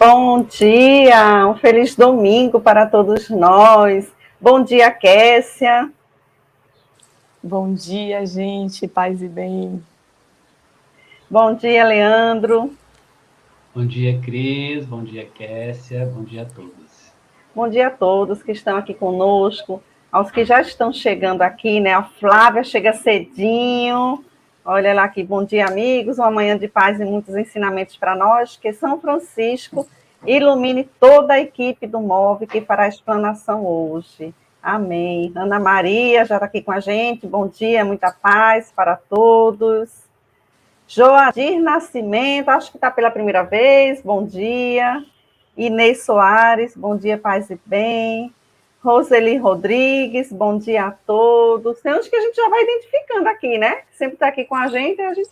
Bom dia, um feliz domingo para todos nós. Bom dia, Kessia. Bom dia, gente, paz e bem. Bom dia, Leandro. Bom dia, Cris. Bom dia, Kessia. Bom dia a todos. Bom dia a todos que estão aqui conosco, aos que já estão chegando aqui, né? A Flávia chega cedinho. Olha lá aqui, bom dia, amigos. Uma manhã de paz e muitos ensinamentos para nós. Que São Francisco ilumine toda a equipe do MOVE que fará a explanação hoje. Amém. Ana Maria já está aqui com a gente. Bom dia, muita paz para todos. Joadir Nascimento, acho que está pela primeira vez. Bom dia. Inês Soares, bom dia, paz e bem. Roseli Rodrigues, bom dia a todos. Tem uns que a gente já vai identificando aqui, né? Sempre está aqui com a gente, a gente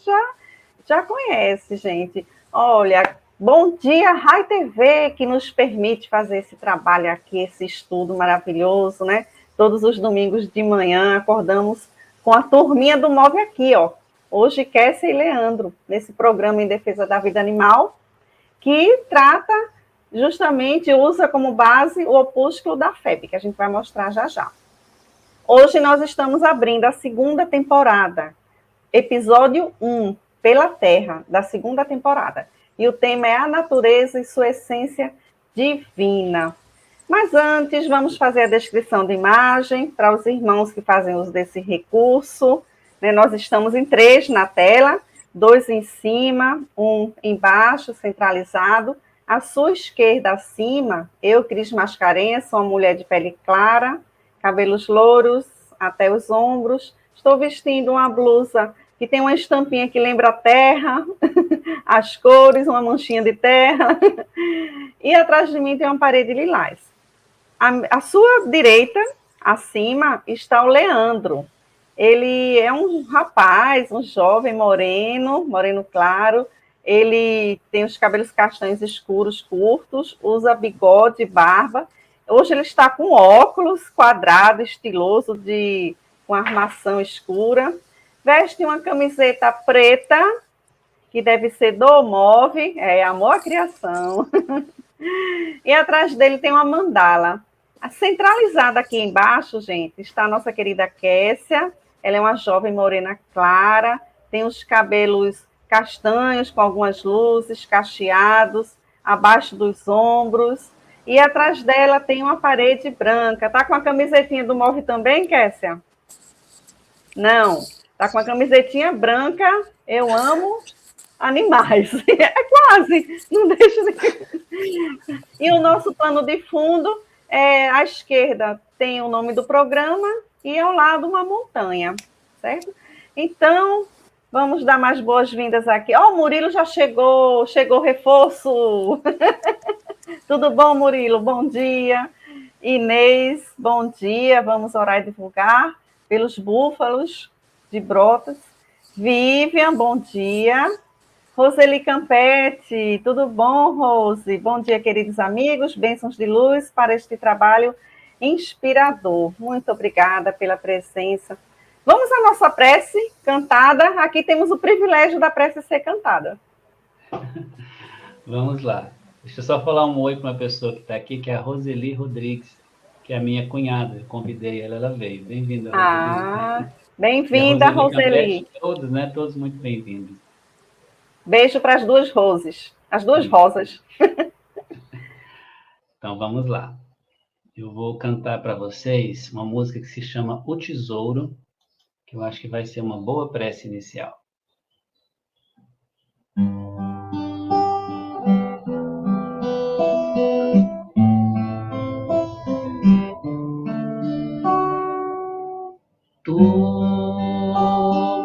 já conhece, gente. Olha, bom dia, Rai TV, que nos permite fazer esse trabalho aqui, esse estudo maravilhoso, né? Todos os domingos de manhã acordamos com a turminha do Move aqui, ó. Hoje, Kessia e Leandro, nesse programa em defesa da vida animal, que trata justamente, usa como base o opúsculo da FEB, que a gente vai mostrar já já. Hoje nós estamos abrindo a segunda temporada, episódio 1, Pela Terra, da segunda temporada. E o tema é a natureza e sua essência divina. Mas antes, vamos fazer a descrição de imagem para os irmãos que fazem uso desse recurso. Nós estamos em 3 na tela, 2 em cima, 1 embaixo, centralizado. À sua esquerda, acima, eu, Cris Mascarenhas, sou uma mulher de pele clara, cabelos louros até os ombros. Estou vestindo uma blusa que tem uma estampinha que lembra a terra, as cores, uma manchinha de terra. E atrás de mim tem uma parede lilás. À sua direita, acima, está o Leandro. Ele é um rapaz, um jovem moreno claro. Ele tem os cabelos castanhos escuros, curtos, usa bigode, barba. Hoje ele está com óculos quadrado, estiloso, com armação escura. Veste uma camiseta preta, que deve ser do MOVE, Amor à Criação. E atrás dele tem uma mandala. Centralizada aqui embaixo, gente, está a nossa querida Kessia. Ela é uma jovem morena clara, tem os cabelos castanhos com algumas luzes, cacheados, abaixo dos ombros. E atrás dela tem uma parede branca. Tá com a camisetinha do MOVE também, Kessia? Não. Tá com a camisetinha branca. Eu amo animais. É quase. Não deixa de... E o nosso pano de fundo, à esquerda tem o nome do programa e ao lado uma montanha, certo? Então, vamos dar mais boas-vindas aqui. Ó, o Murilo já chegou reforço. Tudo bom, Murilo? Bom dia. Inês, bom dia. Vamos orar e divulgar pelos búfalos de Brotas. Vivian, bom dia. Roseli Campetti, tudo bom, Rose? Bom dia, queridos amigos, bênçãos de luz para este trabalho inspirador. Muito obrigada pela presença. Vamos à nossa prece cantada. Aqui temos o privilégio da prece ser cantada. Vamos lá. Deixa eu só falar um oi para uma pessoa que está aqui, que é a Roseli Rodrigues, que é a minha cunhada. Eu convidei ela, ela veio. Bem-vinda, Roseli. Bem-vinda, Roseli. Todos, né? Todos muito bem-vindos. Beijo para as duas roses, as duas rosas. Então, vamos lá. Eu vou cantar para vocês uma música que se chama O Tesouro, que eu acho que vai ser uma boa prece inicial. Tu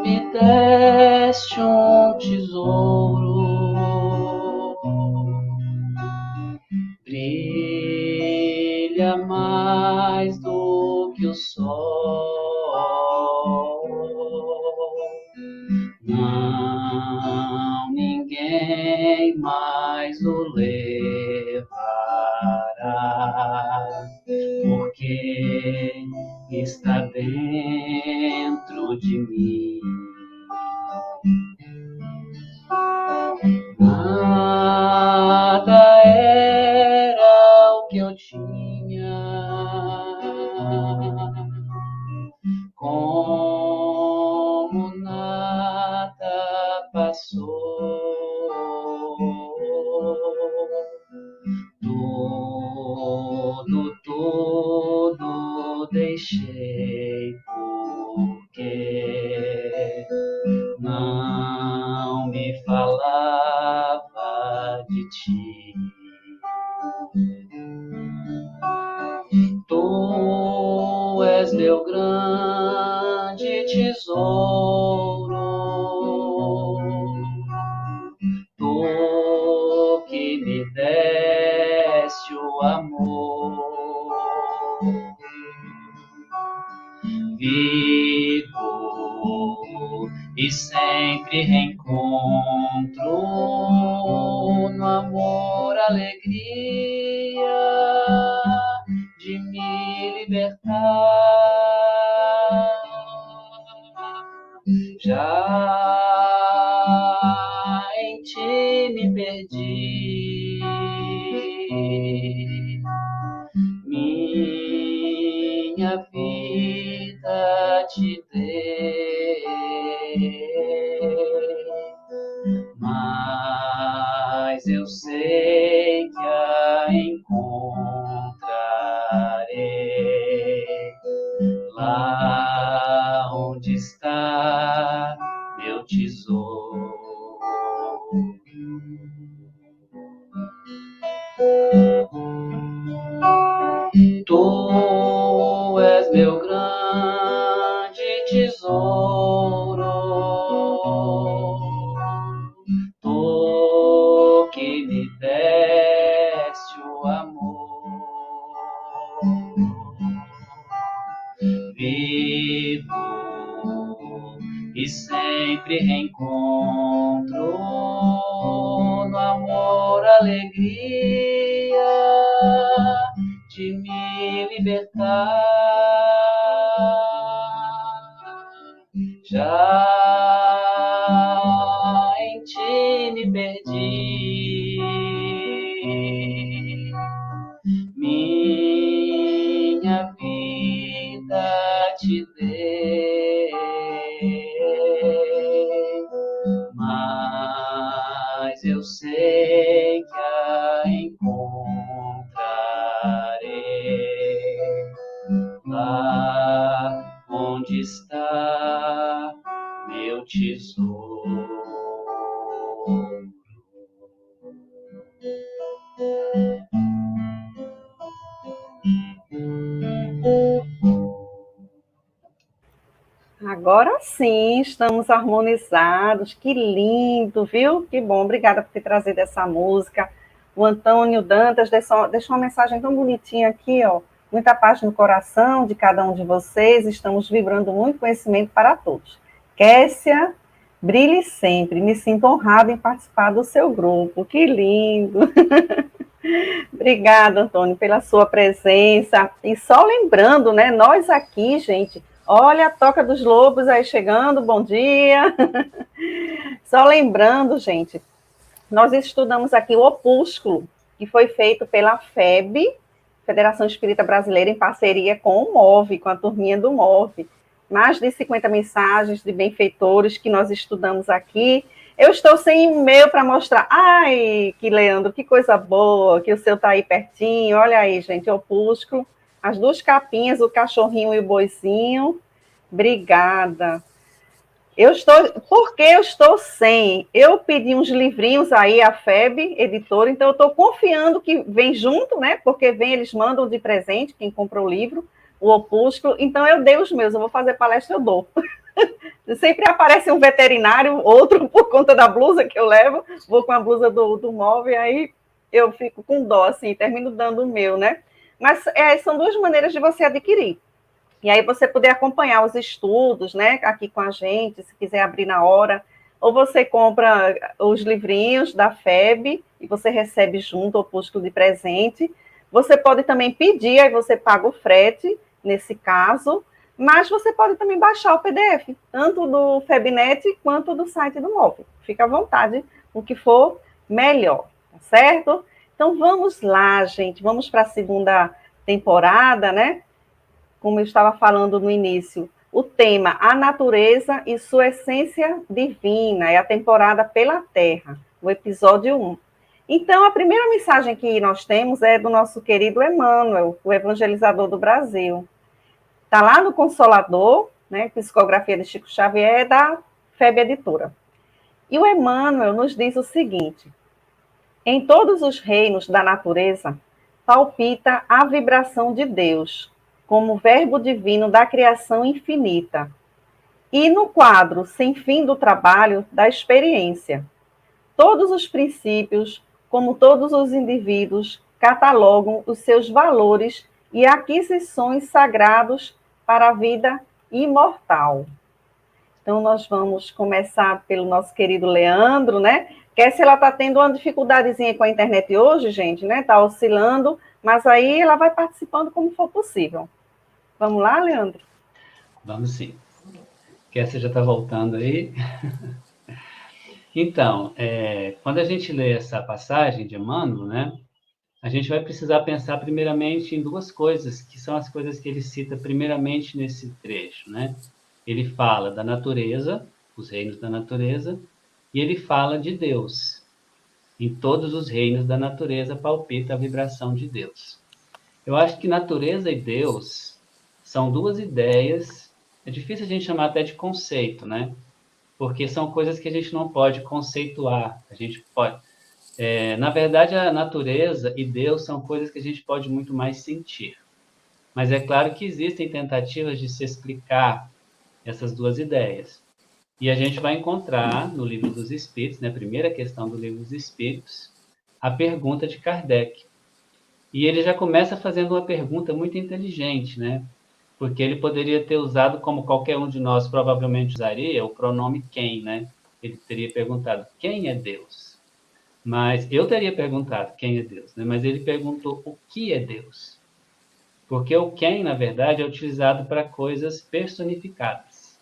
me deste um tesouro, brilha mais do que o sol. Não, ninguém mais o levará, porque está dentro de mim. Nada é deixei porque não me falava de ti. Tu és meu grande tesouro, tu que me deste o amor, vivo e sempre reencontro no amor alegria de me libertar. Já em ti me perdi, minha vida te dei, mas eu sei que a encontrarei lá onde está meu tesouro. Tu és meu grande tesouro, tu que me deste o amor, vivo e sempre reencontro no amor alegria de me libertar. Já em ti me perdi, minha vida te dei, mas eu sei que a encontrarei lá onde está meu tesouro. Agora sim, estamos harmonizados. Que lindo, viu? Que bom. Obrigada por ter trazido essa música. O Antônio Dantas deixou uma mensagem tão bonitinha aqui, ó. Muita paz no coração de cada um de vocês. Estamos vibrando muito conhecimento para todos. Kessia, brilhe sempre. Me sinto honrada em participar do seu grupo. Que lindo. Obrigada, Antônio, pela sua presença. E só lembrando, né, nós aqui, gente, olha a Toca dos Lobos aí chegando, bom dia. Só lembrando, gente, nós estudamos aqui o Opúsculo, que foi feito pela FEB, Federação Espírita Brasileira, em parceria com o MOVE, com a turminha do MOVE. Mais de 50 mensagens de benfeitores que nós estudamos aqui. Eu estou sem e-mail para mostrar. Ai, que Leandro, que coisa boa, que o seu está aí pertinho. Olha aí, gente, Opúsculo. As duas capinhas, o cachorrinho e o boizinho. Obrigada. Por que eu estou sem? Eu pedi uns livrinhos aí, a FEB, editora, então eu estou confiando que vem junto, né? Porque eles mandam de presente, quem comprou o livro, o Opúsculo. Então eu dei os meus, eu vou fazer palestra, eu dou. Sempre aparece um veterinário, outro por conta da blusa que eu levo, vou com a blusa do MOVE, aí eu fico com dó, assim, termino dando o meu, né? Mas são duas maneiras de você adquirir. E aí você poder acompanhar os estudos, né, aqui com a gente, se quiser abrir na hora, ou você compra os livrinhos da FEB e você recebe junto o Opúsculo de presente. Você pode também pedir, aí você paga o frete, nesse caso, mas você pode também baixar o PDF, tanto do FEBnet quanto do site do MOVE. Fica à vontade, o que for melhor, tá certo? Então vamos lá, gente, vamos para a segunda temporada, né? Como eu estava falando no início, o tema A Natureza e Sua Essência Divina, é a temporada Pela Terra, o episódio 1. Então, a primeira mensagem que nós temos é do nosso querido Emmanuel, o evangelizador do Brasil. Está lá no Consolador, né, Psicografia de Chico Xavier, da FEB Editora. E o Emmanuel nos diz o seguinte: em todos os reinos da natureza, palpita a vibração de Deus, como verbo divino da criação infinita, e no quadro sem fim do trabalho, da experiência. Todos os princípios, como todos os indivíduos, catalogam os seus valores e aquisições sagrados para a vida imortal. Então, nós vamos começar pelo nosso querido Leandro, né? Se ela está tendo uma dificuldadezinha com a internet hoje, gente, né? Está oscilando, mas aí ela vai participando como for possível. Vamos lá, Leandro? Vamos sim. Kessia já está voltando aí. Então, quando a gente lê essa passagem de Emmanuel, né? A gente vai precisar pensar primeiramente em duas coisas, que são as coisas que ele cita primeiramente nesse trecho, né? Ele fala da natureza, os reinos da natureza, e ele fala de Deus. Em todos os reinos da natureza palpita a vibração de Deus. Eu acho que natureza e Deus são duas ideias, é difícil a gente chamar até de conceito, né? Porque são coisas que a gente não pode conceituar, a gente pode... na verdade, a natureza e Deus são coisas que a gente pode muito mais sentir. Mas é claro que existem tentativas de se explicar essas duas ideias. E a gente vai encontrar no Livro dos Espíritos, na primeira questão do Livro dos Espíritos, a pergunta de Kardec. E ele já começa fazendo uma pergunta muito inteligente, né? Porque ele poderia ter usado, como qualquer um de nós provavelmente usaria, o pronome quem, né? Ele teria perguntado, quem é Deus? Mas eu teria perguntado quem é Deus, né? Mas ele perguntou o que é Deus. Porque o quem, na verdade, é utilizado para coisas personificadas.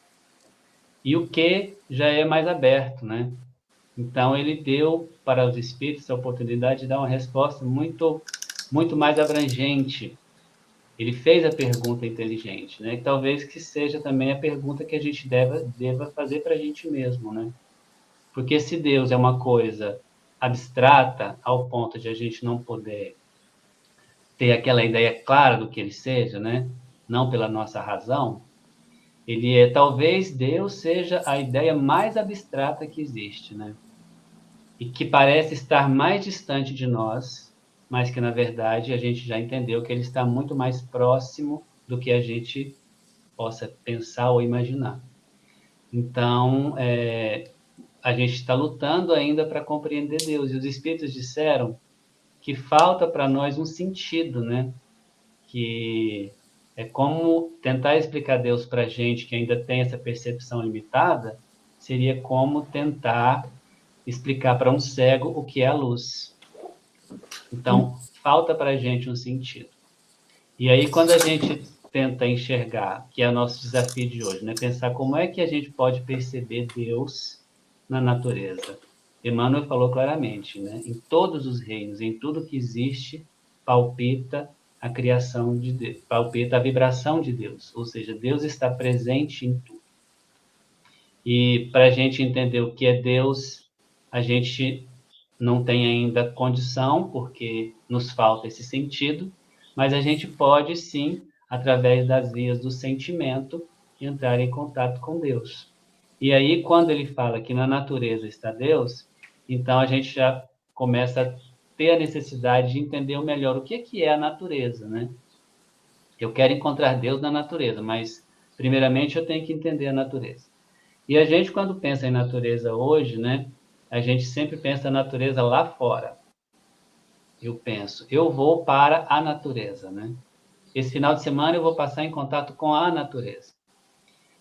E o que já é mais aberto, né? Então, ele deu para os espíritos a oportunidade de dar uma resposta muito, muito mais abrangente. Ele fez a pergunta inteligente, né? E talvez que seja também a pergunta que a gente deva fazer para a gente mesmo, né? Porque se Deus é uma coisa abstrata ao ponto de a gente não poder ter aquela ideia clara do que ele seja, né? Não pela nossa razão, talvez Deus seja a ideia mais abstrata que existe, né? E que parece estar mais distante de nós, mas que, na verdade, a gente já entendeu que ele está muito mais próximo do que a gente possa pensar ou imaginar. Então, a gente está lutando ainda para compreender Deus. E os Espíritos disseram que falta para nós um sentido, né? Que é como tentar explicar Deus para a gente que ainda tem essa percepção limitada, seria como tentar explicar para um cego o que é a luz. Então, falta para a gente um sentido. E aí, quando a gente tenta enxergar, que é o nosso desafio de hoje, né? Pensar como é que a gente pode perceber Deus na natureza. Emmanuel falou claramente, né? Em todos os reinos, em tudo que existe, palpita a criação de Deus, palpita a vibração de Deus, ou seja, Deus está presente em tudo. E para a gente entender o que é Deus, a gente não tem ainda condição, porque nos falta esse sentido, mas a gente pode sim, através das vias do sentimento, entrar em contato com Deus. E aí, quando ele fala que na natureza está Deus, então a gente já começa a ter a necessidade de entender melhor o que é a natureza, né? Eu quero encontrar Deus na natureza, mas primeiramente eu tenho que entender a natureza. E a gente, quando pensa em natureza hoje, né, a gente sempre pensa na natureza lá fora. Eu penso, eu vou para a natureza, né? Esse final de semana eu vou passar em contato com a natureza.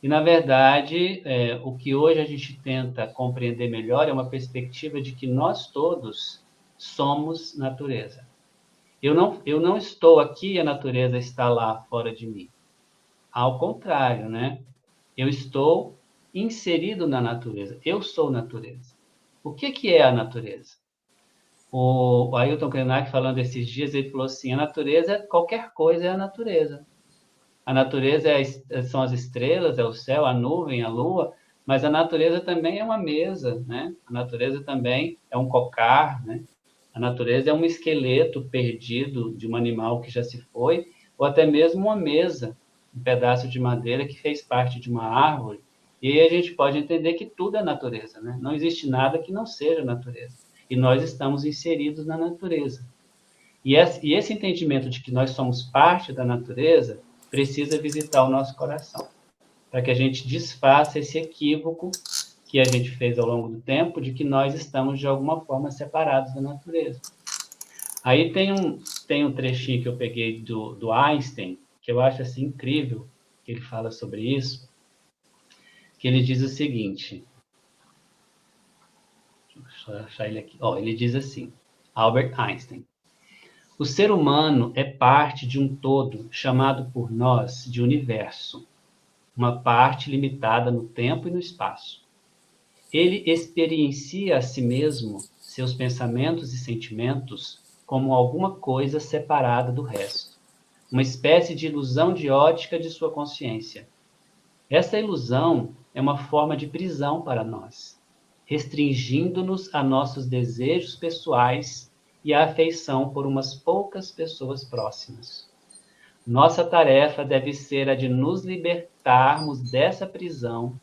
E, na verdade, o que hoje a gente tenta compreender melhor é uma perspectiva de que nós todos somos natureza. Eu não estou aqui e a natureza está lá fora de mim. Ao contrário, né? Eu estou inserido na natureza. Eu sou natureza. O que é a natureza? O Ailton Krenak, falando esses dias, ele falou assim, a natureza, qualquer coisa é a natureza. A natureza são as estrelas, é o céu, a nuvem, a lua, mas a natureza também é uma mesa, né? A natureza também é um cocar, né? A natureza é um esqueleto perdido de um animal que já se foi, ou até mesmo uma mesa. um pedaço de madeira que fez parte de uma árvore, e aí a gente pode entender que tudo é natureza, né? Não existe nada que não seja natureza. E nós estamos inseridos na natureza. E esse entendimento de que nós somos parte da natureza precisa visitar o nosso coração, para que a gente desfaça esse equívoco que a gente fez ao longo do tempo, de que nós estamos, de alguma forma, separados da natureza. Aí tem um trechinho que eu peguei do Einstein, que eu acho assim incrível, que ele fala sobre isso, que ele diz o seguinte, deixa eu achar ele aqui, ele diz assim, Albert Einstein: o ser humano é parte de um todo chamado por nós de universo, uma parte limitada no tempo e no espaço. Ele experiencia a si mesmo, seus pensamentos e sentimentos, como alguma coisa separada do resto, uma espécie de ilusão de ótica de sua consciência. Essa ilusão é uma forma de prisão para nós, restringindo-nos a nossos desejos pessoais e a afeição por umas poucas pessoas próximas. Nossa tarefa deve ser a de nos libertarmos dessa prisão,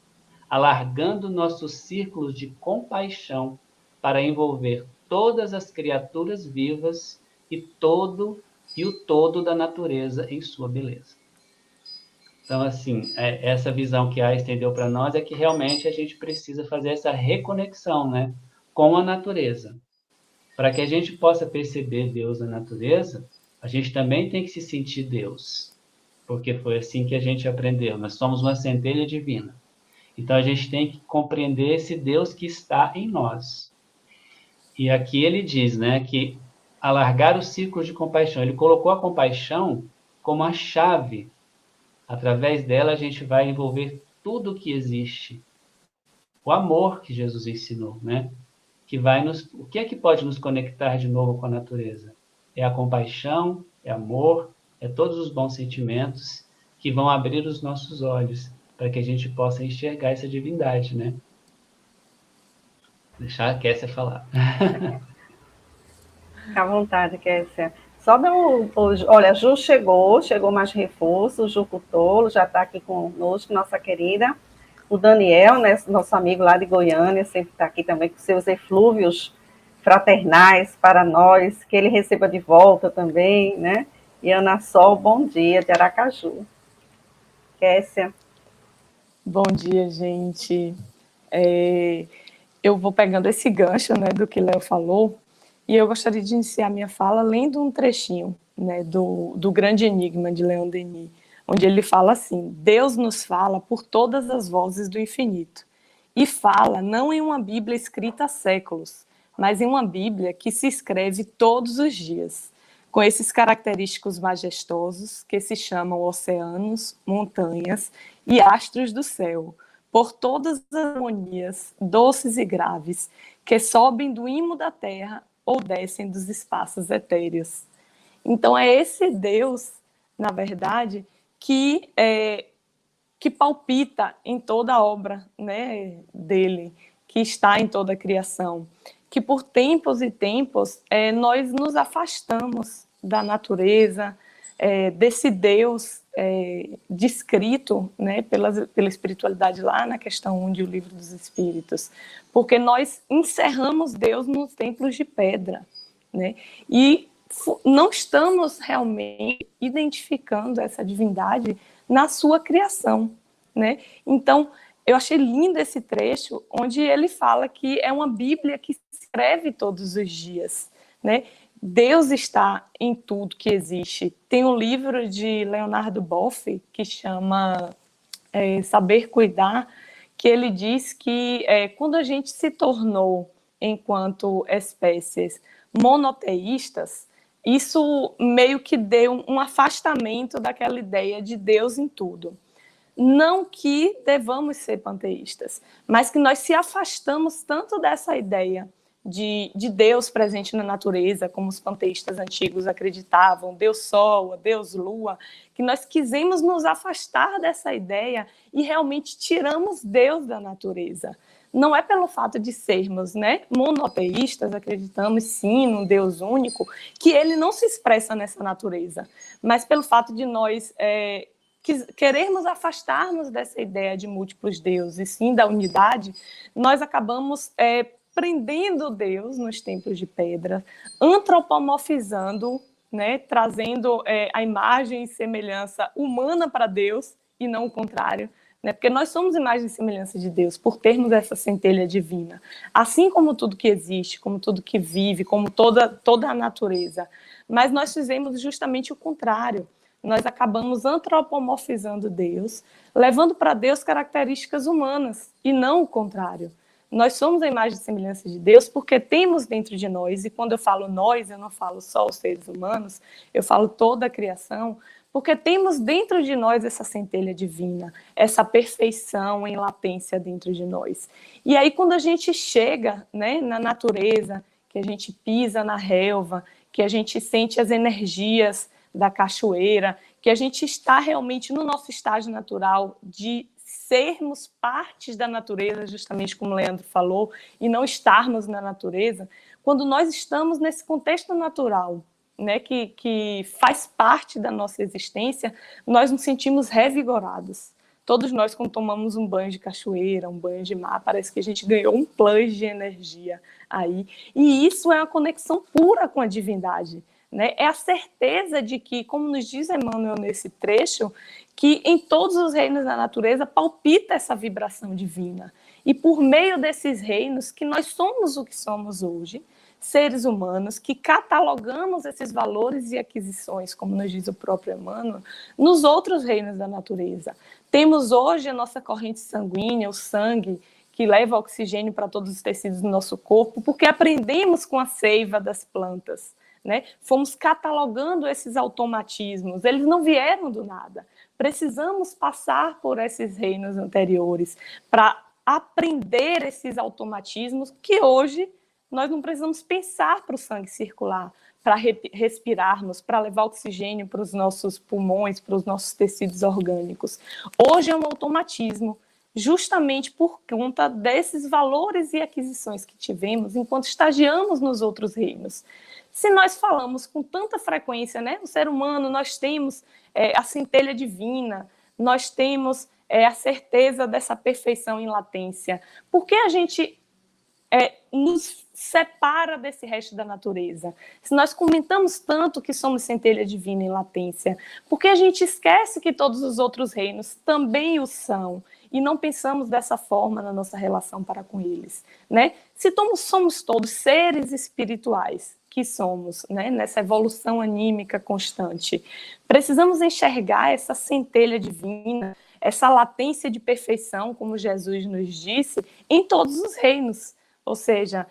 alargando nossos círculos de compaixão para envolver todas as criaturas vivas e o todo da natureza em sua beleza. Então, assim, essa visão que Einstein deu para nós é que realmente a gente precisa fazer essa reconexão, né, com a natureza. Para que a gente possa perceber Deus na natureza, a gente também tem que se sentir Deus, porque foi assim que a gente aprendeu. Nós somos uma centelha divina. Então, a gente tem que compreender esse Deus que está em nós. E aqui ele diz, né, que alargar o círculo de compaixão. Ele colocou a compaixão como a chave. Através dela, a gente vai envolver tudo o que existe. O amor que Jesus ensinou, né? O que é que pode nos conectar de novo com a natureza? É a compaixão, é amor, é todos os bons sentimentos que vão abrir os nossos olhos para que a gente possa enxergar essa divindade, né? Deixar a Kessia falar. Fica à vontade, Kessia. Só dá olha, a Ju chegou mais reforço, o Ju Cutolo já está aqui conosco, nossa querida. O Daniel, né, nosso amigo lá de Goiânia, sempre está aqui também com seus eflúvios fraternais para nós, que ele receba de volta também, né? E Ana Sol, bom dia, de Aracaju. Kessia. Bom dia, gente. Eu vou pegando esse gancho, né, do que Léo falou, e eu gostaria de iniciar minha fala lendo um trechinho, né, do Grande Enigma, de Leon Denis, onde ele fala assim: Deus nos fala por todas as vozes do infinito, e fala não em uma Bíblia escrita há séculos, mas em uma Bíblia que se escreve todos os dias, com esses característicos majestosos que se chamam oceanos, montanhas e astros do céu, por todas as harmonias doces e graves que sobem do imo da terra ou descem dos espaços etéreos. Então é esse Deus, na verdade, que palpita em toda a obra, né, dele, que está em toda a criação, que por tempos e tempos nós nos afastamos da natureza, desse Deus descrito, né, pela espiritualidade lá na questão 1 do Livro dos Espíritos, porque nós encerramos Deus nos templos de pedra, né, e não estamos realmente identificando essa divindade na sua criação, né? Então, eu achei lindo esse trecho onde ele fala que é uma Bíblia que se escreve todos os dias, né? Deus está em tudo que existe. Tem um livro de Leonardo Boff que chama Saber Cuidar, que ele diz que quando a gente se tornou, enquanto espécies, monoteístas, isso meio que deu um afastamento daquela ideia de Deus em tudo. Não que devamos ser panteístas, mas que nós se afastamos tanto dessa ideia de Deus presente na natureza, como os panteístas antigos acreditavam, Deus Sol, Deus Lua, que nós quisemos nos afastar dessa ideia e realmente tiramos Deus da natureza. Não é pelo fato de sermos, né, monoteístas, acreditamos sim num Deus único, que ele não se expressa nessa natureza, mas pelo fato de nós querermos afastarmos dessa ideia de múltiplos deuses, e sim da unidade, nós acabamos prendendo Deus nos templos de pedra, antropomorfizando, né, trazendo a imagem e semelhança humana para Deus e não o contrário, né, porque nós somos imagem e semelhança de Deus por termos essa centelha divina, assim como tudo que existe, como tudo que vive, como toda a natureza. Mas nós fizemos justamente o contrário. Nós acabamos antropomorfizando Deus, levando para Deus características humanas e não o contrário. Nós somos a imagem e semelhança de Deus porque temos dentro de nós, e quando eu falo nós, eu não falo só os seres humanos, eu falo toda a criação, porque temos dentro de nós essa centelha divina, essa perfeição em latência dentro de nós. E aí, quando a gente chega, né, na natureza, que a gente pisa na relva, que a gente sente as energias da cachoeira, que a gente está realmente no nosso estágio natural de sermos partes da natureza, justamente como o Leandro falou, e não estarmos na natureza, quando nós estamos nesse contexto natural, né, que faz parte da nossa existência, nós nos sentimos revigorados. Todos nós, quando tomamos um banho de cachoeira, um banho de mar, parece que a gente ganhou um plus de energia aí. E isso é uma conexão pura com a divindade, né? É a certeza de que, como nos diz Emmanuel nesse trecho, que em todos os reinos da natureza palpita essa vibração divina. E por meio desses reinos que nós somos o que somos hoje, seres humanos que catalogamos esses valores e aquisições, como nos diz o próprio Emmanuel, nos outros reinos da natureza. Temos hoje a nossa corrente sanguínea, o sangue, que leva oxigênio para todos os tecidos do nosso corpo, porque aprendemos com a seiva das plantas, né? Fomos catalogando esses automatismos, eles não vieram do nada. Precisamos passar por esses reinos anteriores para aprender esses automatismos que hoje nós não precisamos pensar para o sangue circular, para respirarmos, para levar oxigênio para os nossos pulmões, para os nossos tecidos orgânicos. Hoje é um automatismo, justamente por conta desses valores e aquisições que tivemos enquanto estagiamos nos outros reinos. Se nós falamos com tanta frequência, né, o ser humano, nós temos a centelha divina, nós temos a certeza dessa perfeição em latência, por que a gente nos separa desse resto da natureza? Se nós comentamos tanto que somos centelha divina em latência, por que a gente esquece que todos os outros reinos também o são e não pensamos dessa forma na nossa relação para com eles, né? Se somos todos seres espirituais que somos, né, nessa evolução anímica constante, precisamos enxergar essa centelha divina, essa latência de perfeição, como Jesus nos disse, em todos os reinos. Ou seja,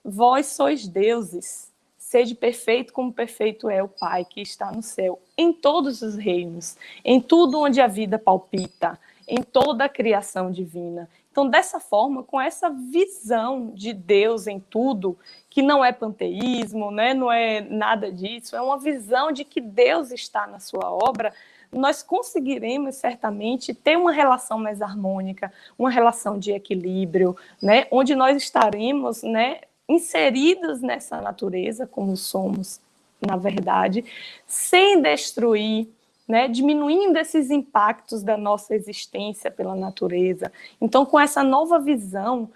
vós sois deuses, sede perfeito como perfeito é o Pai que está no céu, em todos os reinos, em tudo onde a vida palpita, em toda a criação divina. Então, dessa forma, com essa visão de Deus em tudo, que não é panteísmo, né, não é nada disso, é uma visão de que Deus está na sua obra, nós conseguiremos certamente ter uma relação mais harmônica, uma relação de equilíbrio, né, onde nós estaremos, né, inseridos nessa natureza, como somos, na verdade, sem destruir, né, diminuindo esses impactos da nossa existência pela natureza. Então, com essa nova visão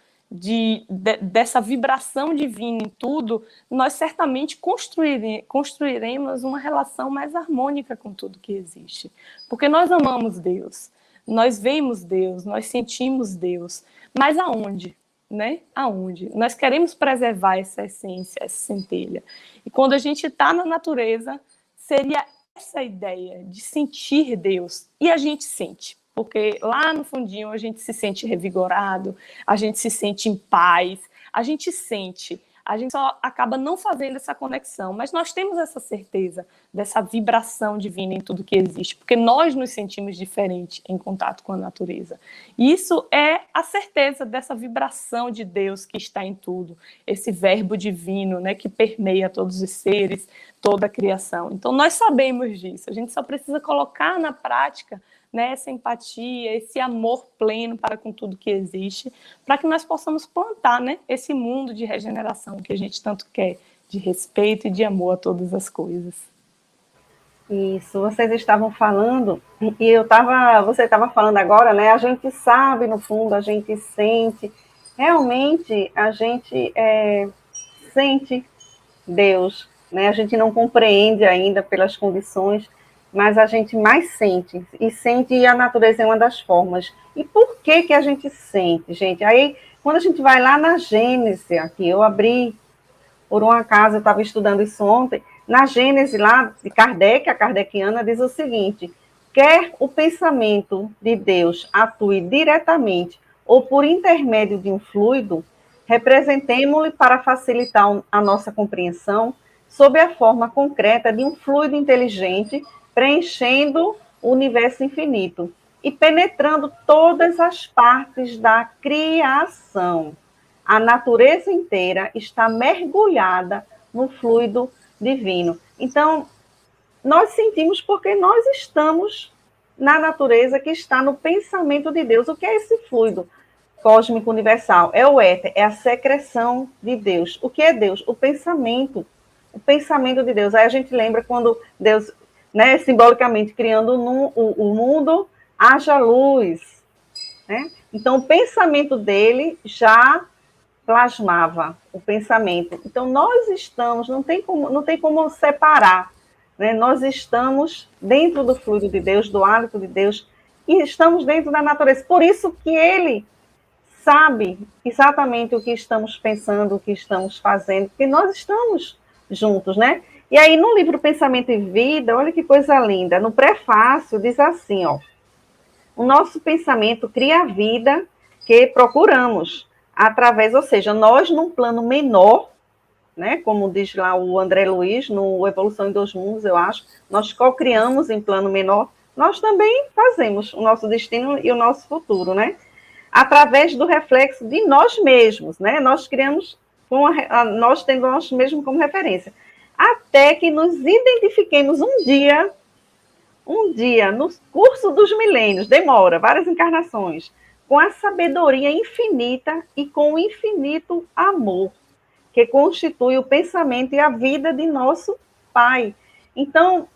dessa vibração divina em tudo, nós certamente construiremos uma relação mais harmônica com tudo que existe. Porque nós amamos Deus, nós vemos Deus, nós sentimos Deus, mas aonde? Né? Aonde? Nós queremos preservar essa essência, essa centelha. E quando a gente está na natureza, seria essa ideia de sentir Deus. E a gente sente. Porque lá no fundinho a gente se sente revigorado, a gente se sente em paz, a gente só acaba não fazendo essa conexão, mas nós temos essa certeza dessa vibração divina em tudo que existe, porque nós nos sentimos diferentes em contato com a natureza. E isso é a certeza dessa vibração de Deus que está em tudo, esse verbo divino, né, que permeia todos os seres, toda a criação. Então nós sabemos disso, a gente só precisa colocar na prática, né, essa empatia, esse amor pleno para com tudo que existe, para que nós possamos plantar, né, esse mundo de regeneração que a gente tanto quer, de respeito e de amor a todas as coisas. Isso, vocês estavam falando, e você estava falando agora, né? A gente sabe, no fundo, a gente sente, realmente a gente sente Deus, né? A gente não compreende ainda pelas condições, mas a gente mais sente, e sente, e a natureza é uma das formas. E por que que a gente sente, gente? Aí, quando a gente vai lá na Gênesis, aqui, eu abri, por um acaso, eu estava estudando isso ontem, na Gênese lá de Kardec, a kardeciana, diz o seguinte: quer o pensamento de Deus atue diretamente ou por intermédio de um fluido, representemo-lo para facilitar a nossa compreensão sob a forma concreta de um fluido inteligente preenchendo o universo infinito e penetrando todas as partes da criação. A natureza inteira está mergulhada no fluido divino. Então, nós sentimos porque nós estamos na natureza que está no pensamento de Deus. O que é esse fluido cósmico universal? É o éter, é a secreção de Deus. O que é Deus? O pensamento de Deus. Aí a gente lembra quando Deus, né, simbolicamente criando o mundo, haja luz, né? Então, o pensamento dele já plasmava o pensamento. Então, nós estamos, não tem como separar, né? Nós estamos dentro do fluido de Deus, do hálito de Deus, e estamos dentro da natureza. Por isso que ele sabe exatamente o que estamos pensando, o que estamos fazendo, porque nós estamos juntos, né? E aí, no livro Pensamento e Vida, olha que coisa linda, no prefácio diz assim, ó: o nosso pensamento cria a vida que procuramos, através, ou seja, nós num plano menor, né, como diz lá o André Luiz, no Evolução em Dois Mundos, eu acho, nós co-criamos em plano menor, nós também fazemos o nosso destino e o nosso futuro, né? Através do reflexo de nós mesmos, né? Nós criamos, nós tendo nós mesmos como referência, até que nos identifiquemos um dia, no curso dos milênios, demora várias encarnações, com a sabedoria infinita e com o infinito amor, que constitui o pensamento e a vida de nosso Pai. Então,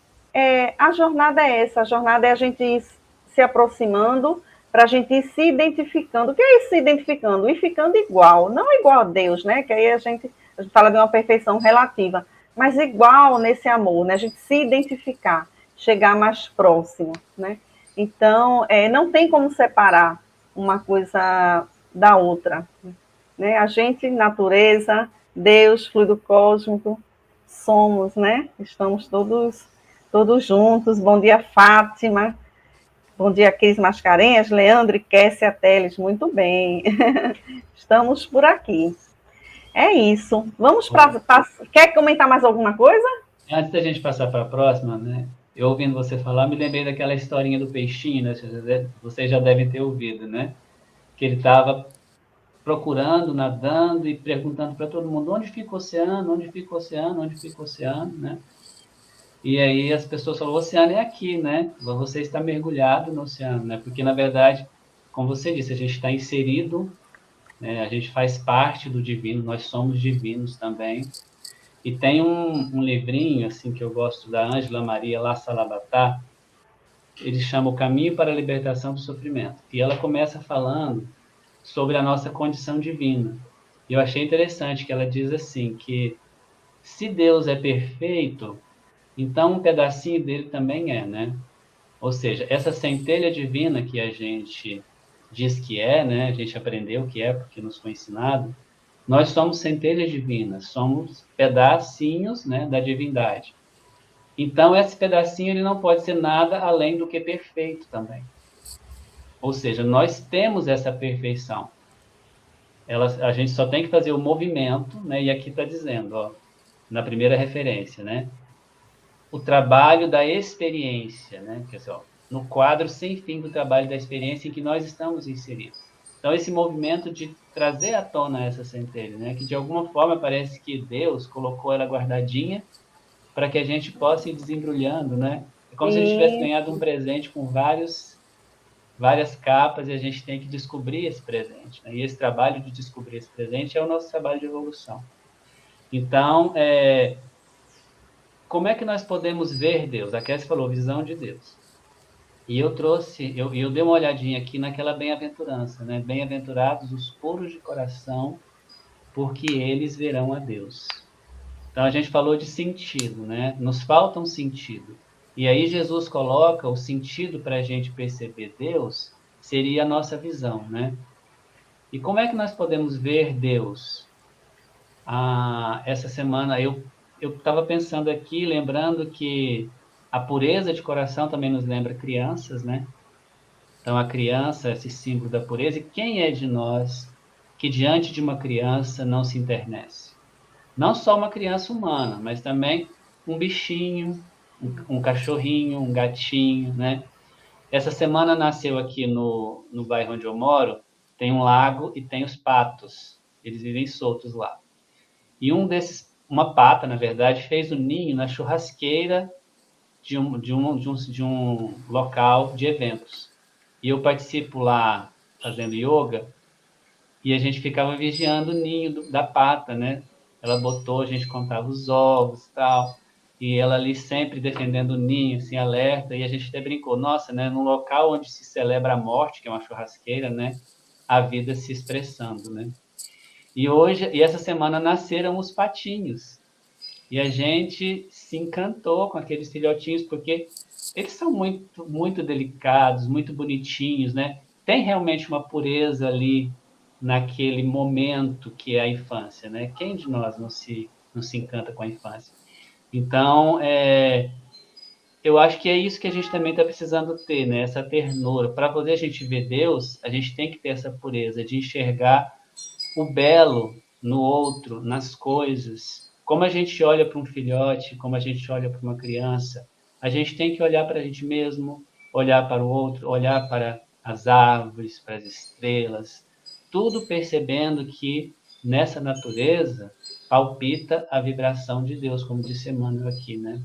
a jornada é essa, a jornada é a gente ir se aproximando, para a gente ir se identificando. O que é isso, se identificando? E ficando igual, não igual a Deus, né? Que aí a gente fala de uma perfeição relativa, mas igual nesse amor, né? A gente se identificar, chegar mais próximo, né? Então, não tem como separar uma coisa da outra, né? A gente, natureza, Deus, fluido cósmico, somos, né? Estamos todos juntos. Bom dia, Fátima. Bom dia, Cris Mascarenhas, Leandro e Kessia Teles. Muito bem. Estamos por aqui. É isso. Vamos para... Quer comentar mais alguma coisa? Antes da gente passar para a próxima, né? Eu ouvindo você falar, me lembrei daquela historinha do peixinho, né? Vocês já devem ter ouvido, né? Que ele estava procurando, nadando e perguntando para todo mundo onde fica o oceano, onde fica o oceano, onde fica o oceano, né? E aí as pessoas falam, o oceano é aqui, né? Você está mergulhado no oceano, né? Porque, na verdade, como você disse, a gente está inserido, né? A gente faz parte do divino, nós somos divinos também. E tem um livrinho, assim, que eu gosto, da Ângela Maria La Salabatà, ele chama O Caminho para a Libertação do Sofrimento. E ela começa falando sobre a nossa condição divina. E eu achei interessante que ela diz assim, que se Deus é perfeito, então um pedacinho dele também é, né? Ou seja, essa centelha divina que a gente diz que é, né? A gente aprendeu que é porque nos foi ensinado. Nós somos centelhas divinas, somos pedacinhos, né, da divindade. Então, esse pedacinho ele não pode ser nada além do que perfeito também. Ou seja, nós temos essa perfeição. A gente só tem que fazer o movimento, né? E aqui está dizendo, ó, na primeira referência, né? O trabalho da experiência, né? Quer dizer, ó, no quadro sem fim do trabalho da experiência em que nós estamos inseridos. Então, esse movimento de trazer à tona essa centelha, né? Que de alguma forma parece que Deus colocou ela guardadinha para que a gente possa ir desembrulhando, né? É como se ele tivesse ganhado um presente com várias capas e a gente tem que descobrir esse presente, né? E esse trabalho de descobrir esse presente é o nosso trabalho de evolução. Então, como é que nós podemos ver Deus? A Cassie falou, visão de Deus. E eu dei uma olhadinha aqui naquela bem-aventurança, né? Bem-aventurados os puros de coração, porque eles verão a Deus. Então a gente falou de sentido, né? Nos falta um sentido. E aí Jesus coloca o sentido para a gente perceber Deus seria a nossa visão, né? E como é que nós podemos ver Deus? Essa semana eu estava pensando aqui, lembrando que a pureza de coração também nos lembra crianças, né? Então, a criança, esse símbolo da pureza, e quem é de nós que diante de uma criança não se internece? Não só uma criança humana, mas também um bichinho, um cachorrinho, um gatinho, né? Essa semana nasceu aqui no bairro onde eu moro, tem um lago e tem os patos. Eles vivem soltos lá. E uma pata, na verdade, fez o ninho na churrasqueira de um local de eventos. E eu participo lá fazendo yoga e a gente ficava vigiando o ninho da pata, né? Ela botou, a gente contava os ovos e tal, e ela ali sempre defendendo o ninho, assim, alerta, e a gente até brincou, nossa, né? Num local onde se celebra a morte, que é uma churrasqueira, né? A vida se expressando, né? E essa semana nasceram os patinhos. E a gente se encantou com aqueles filhotinhos, porque eles são muito, muito delicados, muito bonitinhos, né? Tem realmente uma pureza ali naquele momento que é a infância, né? Quem de nós não se encanta com a infância? Então, eu acho que é isso que a gente também está precisando ter, né? Essa ternura. Para poder a gente ver Deus, a gente tem que ter essa pureza de enxergar o belo no outro, nas coisas. Como a gente olha para um filhote, como a gente olha para uma criança, a gente tem que olhar para a gente mesmo, olhar para o outro, olhar para as árvores, para as estrelas, tudo percebendo que nessa natureza palpita a vibração de Deus, como disse Emmanuel aqui, né?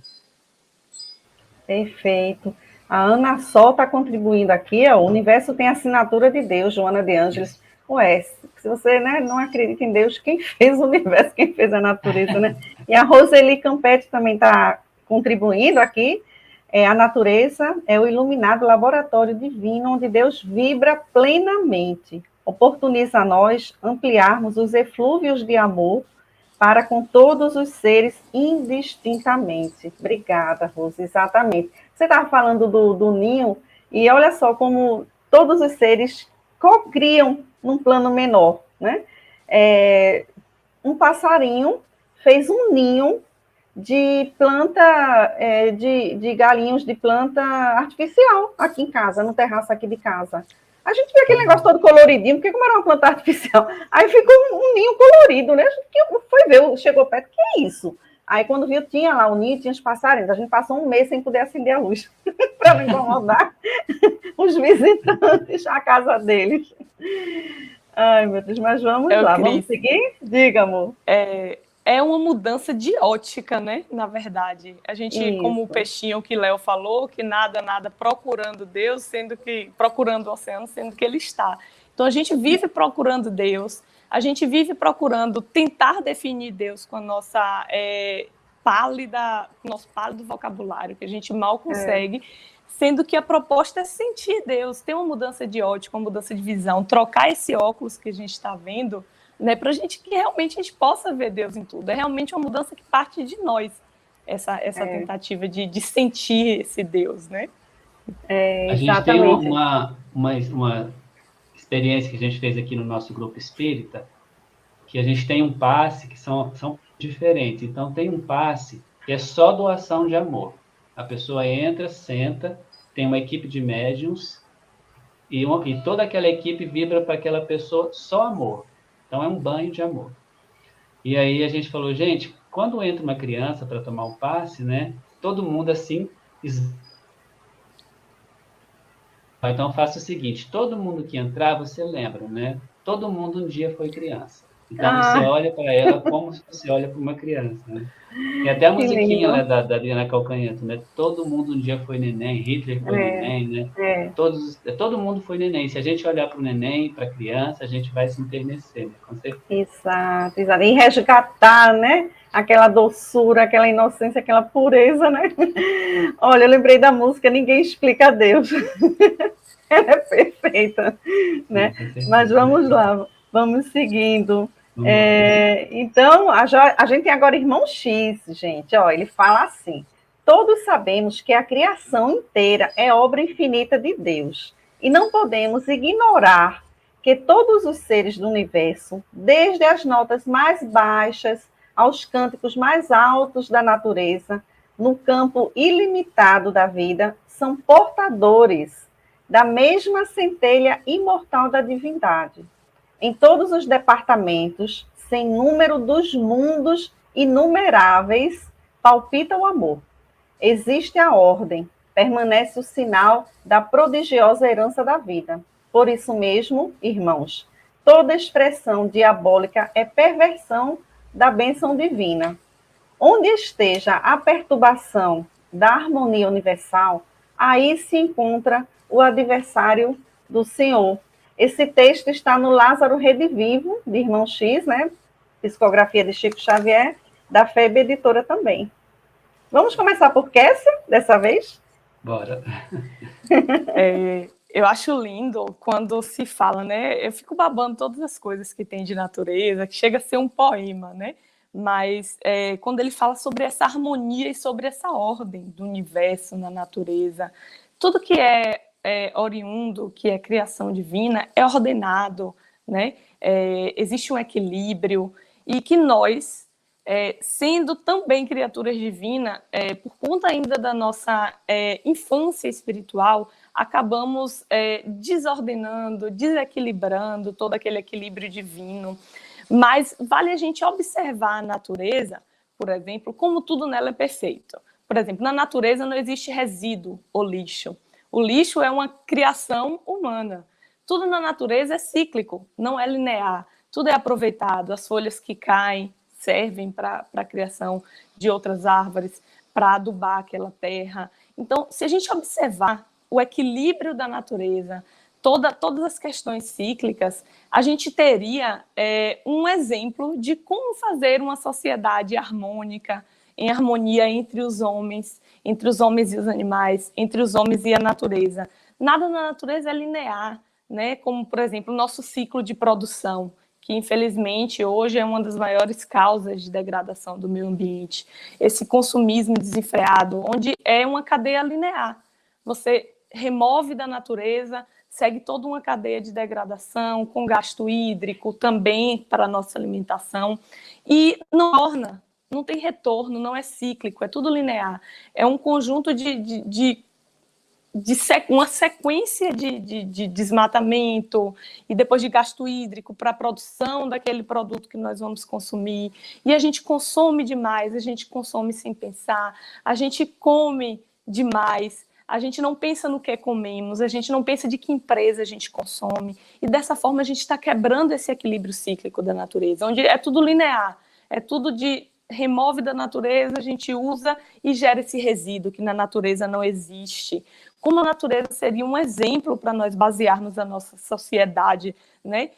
Perfeito. A Ana Sol está contribuindo aqui, ó, o universo tem assinatura de Deus, Joana de Ângeles. Isso. Ué, se você, né, não acredita em Deus, quem fez o universo, quem fez a natureza, né? E a Roseli Campetti também está contribuindo aqui. A natureza é o iluminado laboratório divino onde Deus vibra plenamente. Oportuniza a nós ampliarmos os eflúvios de amor para com todos os seres indistintamente. Obrigada, Rose, exatamente. Você estava falando do ninho, e olha só como todos os seres co-criam num plano menor, né? Um passarinho fez um ninho de planta, de galinhos de planta artificial aqui em casa, no terraço aqui de casa. A gente vê aquele negócio todo coloridinho, porque como era uma planta artificial, aí ficou um ninho colorido, né? A gente foi ver, chegou perto, que é isso? Aí quando viu, tinha lá o ninho, tinha os passarinhos. A gente passou um mês sem poder acender a luz, para não incomodar os visitantes à casa deles. Ai, meu Deus, mas vamos lá, Cris, vamos seguir? Diga, amor. É uma mudança de ótica, né? Na verdade, a gente, Isso. como o peixinho que Léo falou, que nada procurando Deus, sendo que procurando o oceano, sendo que ele está. Então a gente vive procurando Deus, a gente vive procurando tentar definir Deus com a nossa nosso pálido vocabulário, que a gente mal consegue, sendo que a proposta é sentir Deus, ter uma mudança de ótica, uma mudança de visão, trocar esse óculos que a gente está vendo, né, para a gente que realmente a gente possa ver Deus em tudo. É realmente uma mudança que parte de nós, essa tentativa de sentir esse Deus, né? A gente tem uma experiência que a gente fez aqui no nosso grupo espírita, que a gente tem um passe que são diferentes. Então, tem um passe que é só doação de amor. A pessoa entra, senta, tem uma equipe de médiums e toda aquela equipe vibra para aquela pessoa só amor. Então, é um banho de amor. E aí a gente falou, gente, quando entra uma criança para tomar o passe, né, todo mundo assim... Então, faça o seguinte, todo mundo que entrar, você lembra, né? Todo mundo um dia foi criança. Então, você olha para ela como se você olha para uma criança, né? Tem até a que musiquinha, lindo. né, da Diana Calcanhoto, né? Todo mundo um dia foi neném, Hitler foi É, neném, né? é. Todo mundo foi neném. Se a gente olhar para o neném, para a criança, a gente vai se enternecer, né? Com certeza. Exato, exato. E resgatar, né? Aquela doçura, aquela inocência, aquela pureza, né? Olha, eu lembrei da música Ninguém Explica a Deus. Ela é perfeita, Sim, né? com Mas certeza. vamos lá, vamos seguindo. Vamos lá. Então, a gente tem agora irmão X, gente. Ó, ele fala assim: todos sabemos que a criação inteira é obra infinita de Deus. E não podemos ignorar que todos os seres do universo, desde as notas mais baixas aos cânticos mais altos da natureza, no campo ilimitado da vida, são portadores da mesma centelha imortal da divindade. Em todos os departamentos, sem número dos mundos inumeráveis, palpita o amor. Existe a ordem, permanece o sinal da prodigiosa herança da vida. Por isso mesmo, irmãos, toda expressão diabólica é perversão da bênção divina. Onde esteja a perturbação da harmonia universal, aí se encontra o adversário do Senhor. Esse texto está no Lázaro Redivivo, de Irmão X, né? Psicografia de Chico Xavier, da FEB Editora também. Vamos começar por Kessia, dessa vez? Bora. Eu acho lindo quando se fala, né? Eu fico babando todas as coisas que tem de natureza, que chega a ser um poema, né? Mas quando ele fala sobre essa harmonia e sobre essa ordem do universo na natureza, tudo que é oriundo, que é criação divina, é ordenado, né? Existe um equilíbrio e que nós, sendo também criaturas divinas, por conta ainda da nossa infância espiritual, acabamos desordenando, desequilibrando todo aquele equilíbrio divino. Mas vale a gente observar a natureza, por exemplo, como tudo nela é perfeito. Por exemplo, na natureza não existe resíduo ou lixo. O lixo é uma criação humana. Tudo na natureza é cíclico, não é linear. Tudo é aproveitado. As folhas que caem servem para a criação de outras árvores, para adubar aquela terra. Então, se a gente observar o equilíbrio da natureza, todas as questões cíclicas, a gente teria um exemplo de como fazer uma sociedade harmônica, em harmonia entre os homens e os animais, entre os homens e a natureza. Nada na natureza é linear, né? Como, por exemplo, o nosso ciclo de produção, que infelizmente hoje é uma das maiores causas de degradação do meio ambiente. Esse consumismo desenfreado, onde é uma cadeia linear. Você remove da natureza, segue toda uma cadeia de degradação, com gasto hídrico também para a nossa alimentação, e não torna, não tem retorno, não é cíclico, é tudo linear. É um conjunto de uma sequência de desmatamento e depois de gasto hídrico para a produção daquele produto que nós vamos consumir. E a gente consome demais, a gente consome sem pensar, a gente come demais, a gente não pensa no que comemos, a gente não pensa de que empresa a gente consome. E dessa forma a gente está quebrando esse equilíbrio cíclico da natureza, onde é tudo linear, é tudo remove da natureza, a gente usa e gera esse resíduo que na natureza não existe. Como a natureza seria um exemplo para nós basearmos a nossa sociedade, né?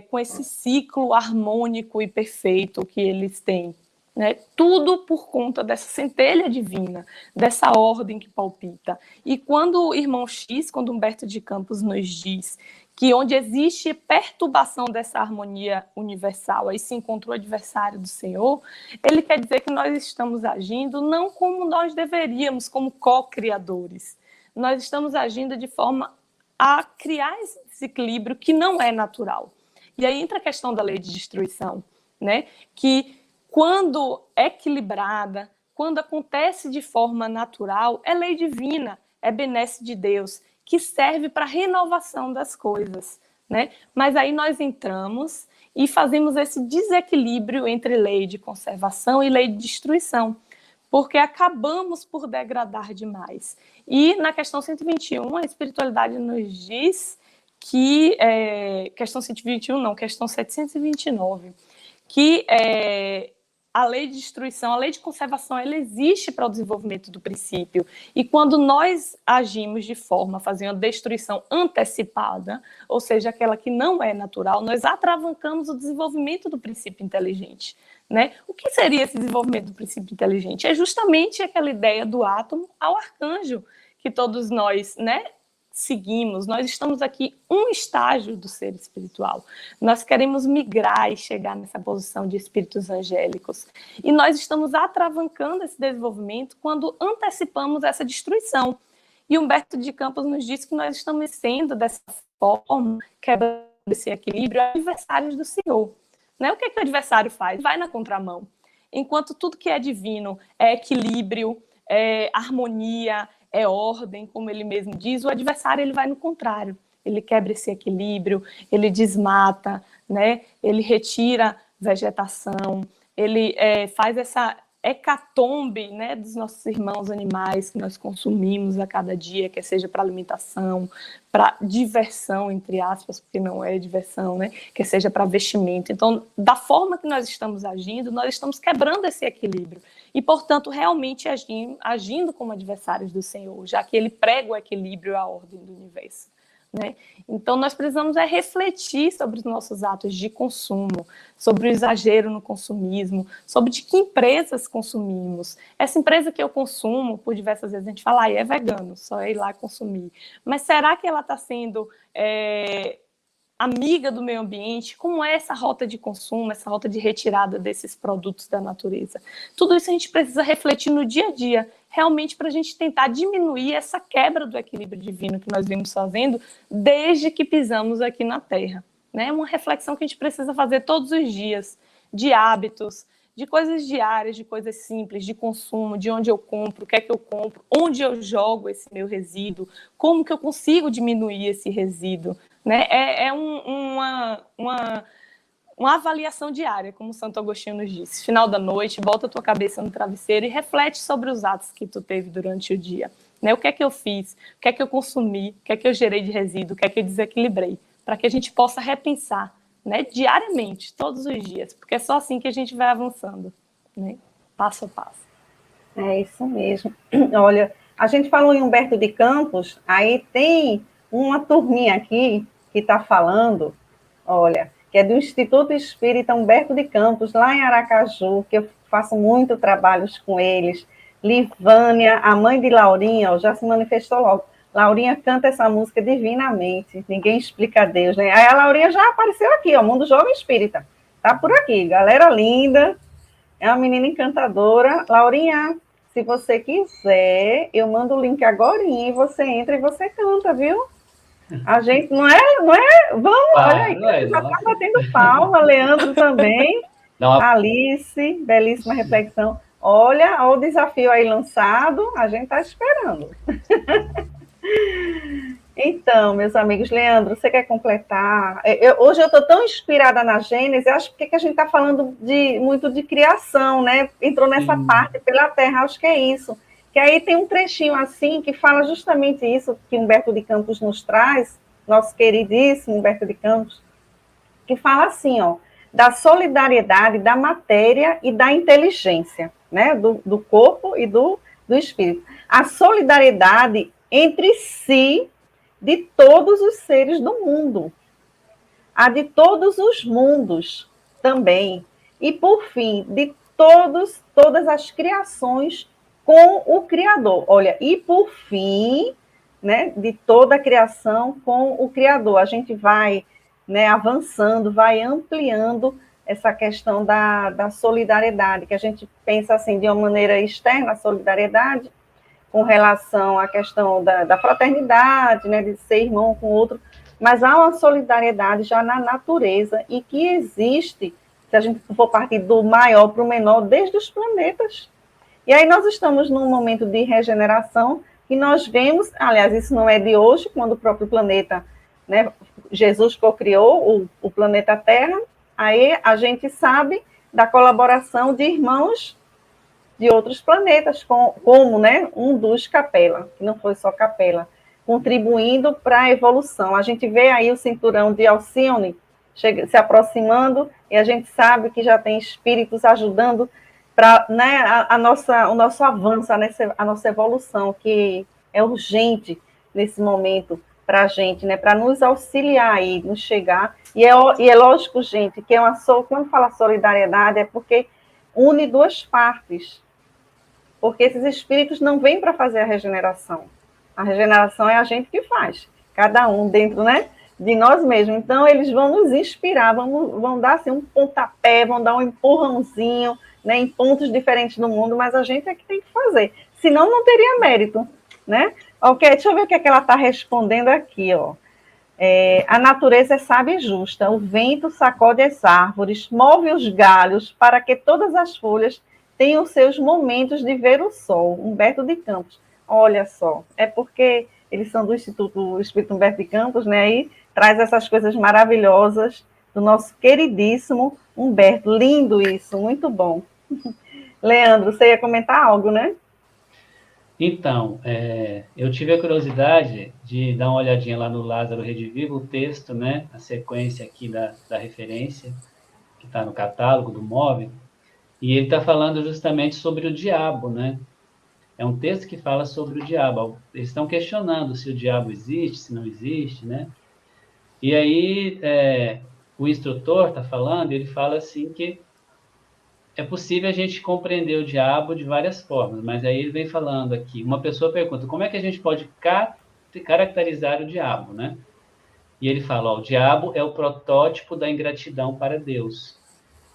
Com esse ciclo harmônico e perfeito que eles têm. Né? Tudo por conta dessa centelha divina, dessa ordem que palpita. E quando o irmão X, quando Humberto de Campos nos diz que onde existe perturbação dessa harmonia universal, aí se encontra o adversário do Senhor, ele quer dizer que nós estamos agindo não como nós deveríamos, como co-criadores. Nós estamos agindo de forma a criar esse desequilíbrio que não é natural. E aí entra a questão da lei de destruição, né? Que quando equilibrada, quando acontece de forma natural, é lei divina, é benesse de Deus, que serve para a renovação das coisas, né? Mas aí nós entramos e fazemos esse desequilíbrio entre lei de conservação e lei de destruição, porque acabamos por degradar demais. E na questão 121, a espiritualidade nos diz que... questão 121 não, questão 729, que a lei de destruição, a lei de conservação, ela existe para o desenvolvimento do princípio. E quando nós agimos de forma a fazer uma destruição antecipada, ou seja, aquela que não é natural, nós atravancamos o desenvolvimento do princípio inteligente. Né? O que seria esse desenvolvimento do princípio inteligente? É justamente aquela ideia do átomo ao arcanjo, que todos nós, né, seguimos. Nós estamos aqui um estágio do ser espiritual. Nós queremos migrar e chegar nessa posição de espíritos angélicos. E nós estamos atravancando esse desenvolvimento quando antecipamos essa destruição. E Humberto de Campos nos diz que nós estamos sendo, dessa forma, quebrando esse equilíbrio, adversários do Senhor. Né? O que o adversário faz? Vai na contramão. Enquanto tudo que é divino é equilíbrio, é harmonia, é ordem, como ele mesmo diz, o adversário ele vai no contrário. Ele quebra esse equilíbrio, ele desmata, né? Ele retira vegetação, ele faz essa hecatombe, né, dos nossos irmãos animais que nós consumimos a cada dia, quer seja para alimentação, para diversão, entre aspas, porque não é diversão, né, quer seja para vestimento. Então, da forma que nós estamos agindo, nós estamos quebrando esse equilíbrio e, portanto, realmente agindo como adversários do Senhor, já que ele prega o equilíbrio e a ordem do universo. Né? Então, nós precisamos refletir sobre os nossos atos de consumo, sobre o exagero no consumismo, sobre de que empresas consumimos. Essa empresa que eu consumo, por diversas vezes a gente fala, é vegano, só é ir lá consumir. Mas será que ela está sendo amiga do meio ambiente? Como é essa rota de consumo, essa rota de retirada desses produtos da natureza? Tudo isso a gente precisa refletir no dia a dia, realmente para a gente tentar diminuir essa quebra do equilíbrio divino que nós vimos fazendo desde que pisamos aqui na Terra. É uma reflexão que a gente precisa fazer todos os dias, de hábitos, de coisas diárias, de coisas simples, de consumo, de onde eu compro, o que é que eu compro, onde eu jogo esse meu resíduo, como que eu consigo diminuir esse resíduo. Né? Uma avaliação diária, como Santo Agostinho nos disse. Final da noite, bota a tua cabeça no travesseiro e reflete sobre os atos que tu teve durante o dia. Né? O que é que eu fiz? O que é que eu consumi? O que é que eu gerei de resíduo? O que é que eu desequilibrei? Para que a gente possa repensar, né? Diariamente, todos os dias, porque é só assim que a gente vai avançando, né? Passo a passo. É isso mesmo. Olha, a gente falou em Humberto de Campos, aí tem uma turminha aqui que está falando, olha, que é do Instituto Espírita Humberto de Campos, lá em Aracaju, que eu faço muito trabalhos com eles. Livânia, a mãe de Laurinha, ó, já se manifestou logo. Laurinha canta essa música divinamente, ninguém explica Deus, né? Aí a Laurinha já apareceu aqui, ó, Mundo Jovem Espírita. Tá por aqui, galera linda, é uma menina encantadora. Laurinha, se você quiser, eu mando o link agorinha e você entra e você canta, viu? A gente, não é? Vamos, olha aí, já está batendo palma, Leandro também, Alice, belíssima reflexão. Olha o desafio aí lançado, a gente está esperando. Então, meus amigos, Leandro, você quer completar? Hoje eu estou tão inspirada na Gênesis, acho que a gente está falando muito de criação, né? Entrou nessa parte pela Terra, acho que é isso. Que aí tem um trechinho assim que fala justamente isso que Humberto de Campos nos traz, nosso queridíssimo Humberto de Campos, que fala assim, ó, da solidariedade da matéria e da inteligência, né? Do corpo e do espírito. A solidariedade entre si de todos os seres do mundo, a de todos os mundos também, e por fim, de todas as criações com o Criador. Olha, e por fim, né, de toda a criação com o Criador. A gente vai, né, avançando, vai ampliando essa questão da solidariedade, que a gente pensa assim, de uma maneira externa, a solidariedade, com relação à questão da fraternidade, né, de ser irmão com o outro, mas há uma solidariedade já na natureza e que existe, se a gente for partir do maior para o menor, desde os planetas. E aí nós estamos num momento de regeneração que nós vemos, aliás, isso não é de hoje, quando o próprio planeta, né, Jesus cocriou o planeta Terra, aí a gente sabe da colaboração de irmãos de outros planetas, como, né, um dos Capela, que não foi só Capela, contribuindo para a evolução. A gente vê aí o cinturão de Alcione, se aproximando, e a gente sabe que já tem espíritos ajudando para, né, o nosso avanço, a nossa evolução, que é urgente nesse momento para a gente, né, para nos auxiliar aí, nos chegar. E é lógico, gente, que quando fala solidariedade é porque une duas partes, porque esses espíritos não vêm para fazer a regeneração. A regeneração é a gente que faz, cada um dentro, né, de nós mesmos. Então, eles vão nos inspirar, vão dar assim, um pontapé, vão dar um empurrãozinho, né, em pontos diferentes do mundo, mas a gente é que tem que fazer. Senão, não teria mérito, né? Ok, deixa eu ver o que é que ela está respondendo aqui, ó. A natureza é sábia e justa, o vento sacode as árvores, move os galhos para que todas as folhas tenham seus momentos de ver o sol. Humberto de Campos. Olha só, é porque eles são do Instituto Espírito Humberto de Campos, né? Aí traz essas coisas maravilhosas do nosso queridíssimo Humberto. Lindo isso, muito bom. Leandro, você ia comentar algo, né? Então, eu tive a curiosidade de dar uma olhadinha lá no Lázaro Redivivo, o texto, né, a sequência aqui da referência, que está no catálogo do MOVE, e ele está falando justamente sobre o diabo, né? É um texto que fala sobre o diabo. Eles estão questionando se o diabo existe, se não existe, né? E aí, o instrutor está falando, ele fala assim que é possível a gente compreender o diabo de várias formas, mas aí ele vem falando aqui, uma pessoa pergunta, como é que a gente pode caracterizar o diabo, né? E ele fala, ó, o diabo é o protótipo da ingratidão para Deus.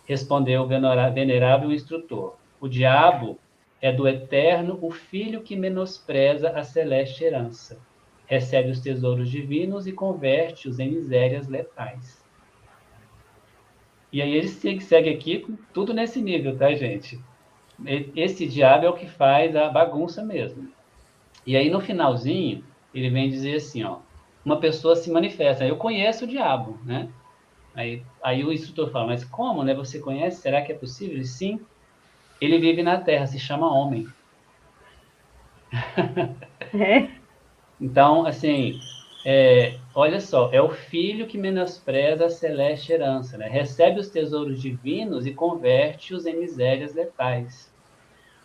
Respondeu o venerável instrutor, o diabo é do eterno o filho que menospreza a celeste herança, recebe os tesouros divinos e converte-os em misérias letais. E aí ele segue aqui tudo nesse nível, tá, gente? Esse diabo é o que faz a bagunça mesmo. E aí, no finalzinho, ele vem dizer assim, ó, uma pessoa se manifesta, eu conheço o diabo, né? Aí o instrutor fala, mas como, né? Você conhece? Será que é possível? Ele, sim, ele vive na Terra, se chama homem. Então, assim, olha só, é o filho que menospreza a celeste herança, né? Recebe os tesouros divinos e converte-os em misérias letais.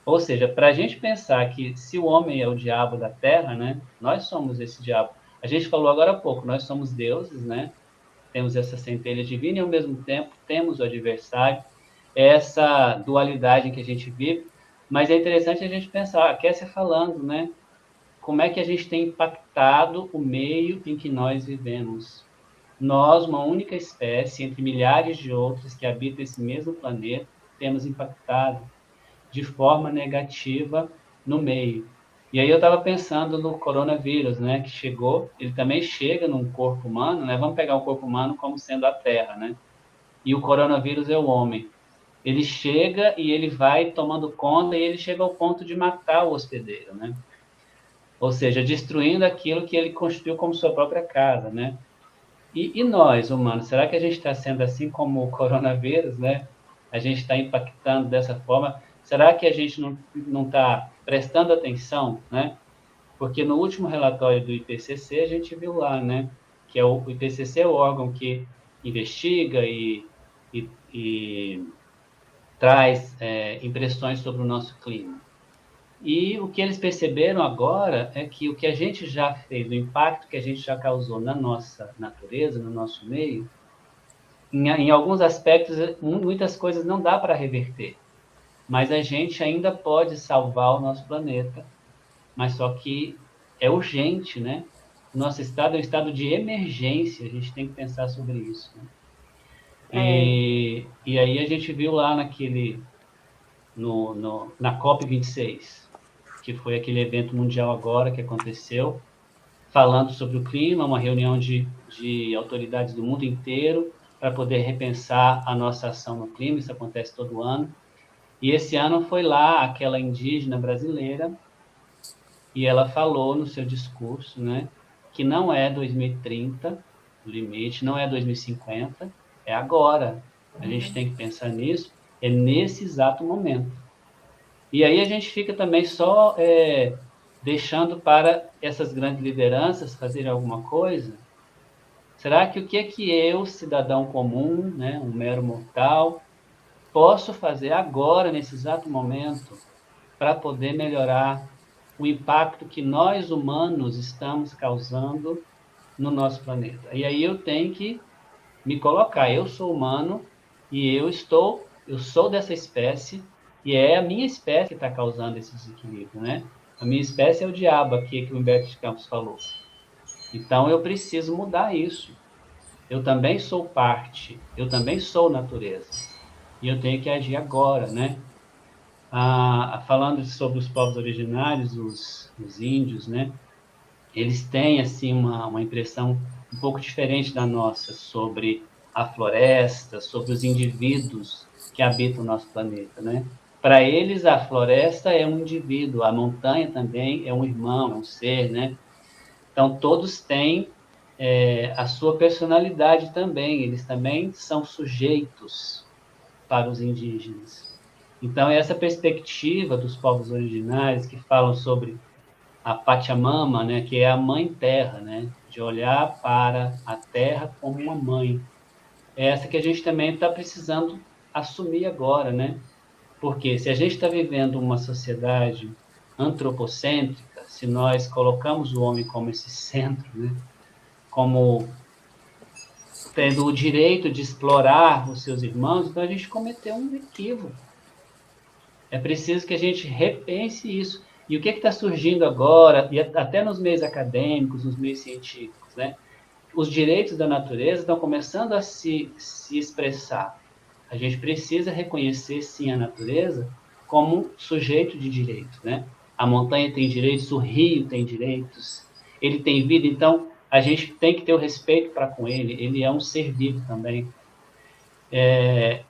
Ou seja, para a gente pensar que se o homem é o diabo da terra, né, nós somos esse diabo. A gente falou agora há pouco, nós somos deuses, né? Temos essa centelha divina e ao mesmo tempo temos o adversário, essa dualidade em que a gente vive. Mas é interessante a gente pensar, a Kessia falando, né? Como é que a gente tem impactado o meio em que nós vivemos? Nós, uma única espécie, entre milhares de outras que habitam esse mesmo planeta, temos impactado de forma negativa no meio. E aí eu estava pensando no coronavírus, né, que chegou, ele também chega num corpo humano, né, vamos pegar o corpo humano como sendo a Terra, né, e o coronavírus é o homem. Ele chega e ele vai tomando conta e ele chega ao ponto de matar o hospedeiro, né, ou seja, destruindo aquilo que ele construiu como sua própria casa, né. E nós, humanos, será que a gente está sendo assim como o coronavírus, né? A gente está impactando dessa forma? Será que a gente não está prestando atenção, né? Porque no último relatório do IPCC, a gente viu lá, né? Que o IPCC é o órgão que investiga e traz impressões sobre o nosso clima. E o que eles perceberam agora é que o que a gente já fez, o impacto que a gente já causou na nossa natureza, no nosso meio, em alguns aspectos, muitas coisas não dá para reverter. Mas a gente ainda pode salvar o nosso planeta. Mas só que é urgente, né? O nosso estado é um estado de emergência, a gente tem que pensar sobre isso. Né? E aí a gente viu lá na COP26, que foi aquele evento mundial agora que aconteceu, falando sobre o clima, uma reunião de autoridades do mundo inteiro para poder repensar a nossa ação no clima, isso acontece todo ano. E esse ano foi lá aquela indígena brasileira e ela falou no seu discurso, né, que não é 2030 o limite, não é 2050, é agora. A gente tem que pensar nisso, é nesse exato momento. E aí a gente fica também só deixando para essas grandes lideranças fazerem alguma coisa, Será que o que é que eu, cidadão comum, né, um mero mortal, posso fazer agora, nesse exato momento, para poder melhorar o impacto que nós, humanos, estamos causando no nosso planeta? E aí eu tenho que me colocar, eu sou humano e eu sou dessa espécie e é a minha espécie que está causando esse desequilíbrio, né? A minha espécie é o diabo aqui que o Humberto de Campos falou. Então eu preciso mudar isso. Eu também sou parte, eu também sou natureza. E eu tenho que agir agora, né? Falando sobre os povos originários, os índios, né? Eles têm, assim, uma impressão um pouco diferente da nossa sobre a floresta, sobre os indivíduos que habitam o nosso planeta, né? Para eles, a floresta é um indivíduo, a montanha também é um irmão, é um ser, né? Então, todos têm a sua personalidade também, eles também são sujeitos para os indígenas. Então, essa perspectiva dos povos originários que falam sobre a Pachamama, né, que é a mãe terra, né, de olhar para a terra como uma mãe. É essa que a gente também está precisando assumir agora, né? Porque se a gente está vivendo uma sociedade antropocêntrica, se nós colocamos o homem como esse centro, né, como tendo o direito de explorar os seus irmãos, então a gente cometeu um equívoco. É preciso que a gente repense isso. E o que está surgindo agora, e até nos meios acadêmicos, nos meios científicos, né? Os direitos da natureza estão começando a se expressar. A gente precisa reconhecer, sim, a natureza como sujeito de direitos, né? A montanha tem direitos, o rio tem direitos, ele tem vida, então a gente tem que ter o respeito para com ele, ele é um ser vivo também.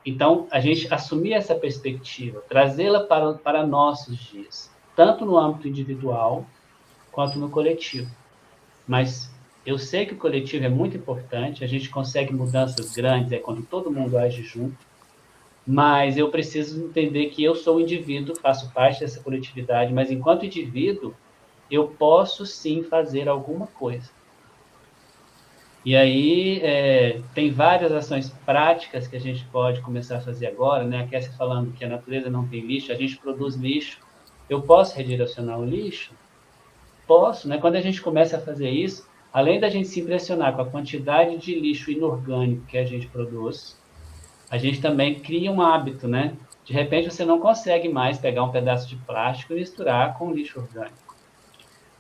Então, a gente assumir essa perspectiva, trazê-la para nossos dias, tanto no âmbito individual quanto no coletivo. Mas eu sei que o coletivo é muito importante, a gente consegue mudanças grandes quando todo mundo age junto, mas eu preciso entender que eu sou um indivíduo, faço parte dessa coletividade, mas enquanto indivíduo, eu posso sim fazer alguma coisa. E aí tem várias ações práticas que a gente pode começar a fazer agora, né? A Kessia falando que a natureza não tem lixo, a gente produz lixo. Eu posso redirecionar o lixo? Posso, né? Quando a gente começa a fazer isso, além da gente se impressionar com a quantidade de lixo inorgânico que a gente produz, a gente também cria um hábito, né? De repente você não consegue mais pegar um pedaço de plástico e misturar com lixo orgânico.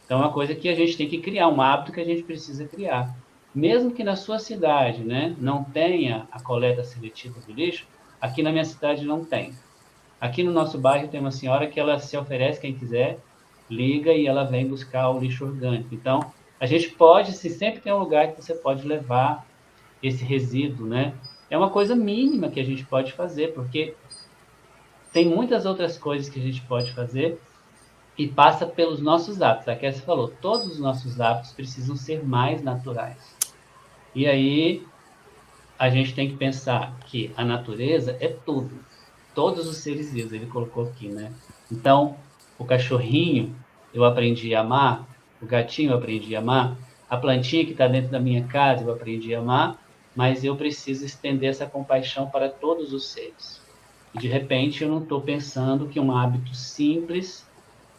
Então, é uma coisa que a gente tem que criar, um hábito que a gente precisa criar. Mesmo que na sua cidade, né, não tenha a coleta seletiva do lixo, aqui na minha cidade não tem. Aqui no nosso bairro tem uma senhora que ela se oferece, quem quiser, liga e ela vem buscar o lixo orgânico. Então, a gente pode, se sempre tem um lugar que você pode levar esse resíduo, né? É uma coisa mínima que a gente pode fazer, porque tem muitas outras coisas que a gente pode fazer e passa pelos nossos hábitos. A Kessia falou, todos os nossos hábitos precisam ser mais naturais. E aí a gente tem que pensar que a natureza é tudo, todos os seres vivos, ele colocou aqui, né? Então, o cachorrinho eu aprendi a amar, o gatinho eu aprendi a amar, a plantinha que está dentro da minha casa eu aprendi a amar, mas eu preciso estender essa compaixão para todos os seres. E de repente eu não estou pensando que um hábito simples,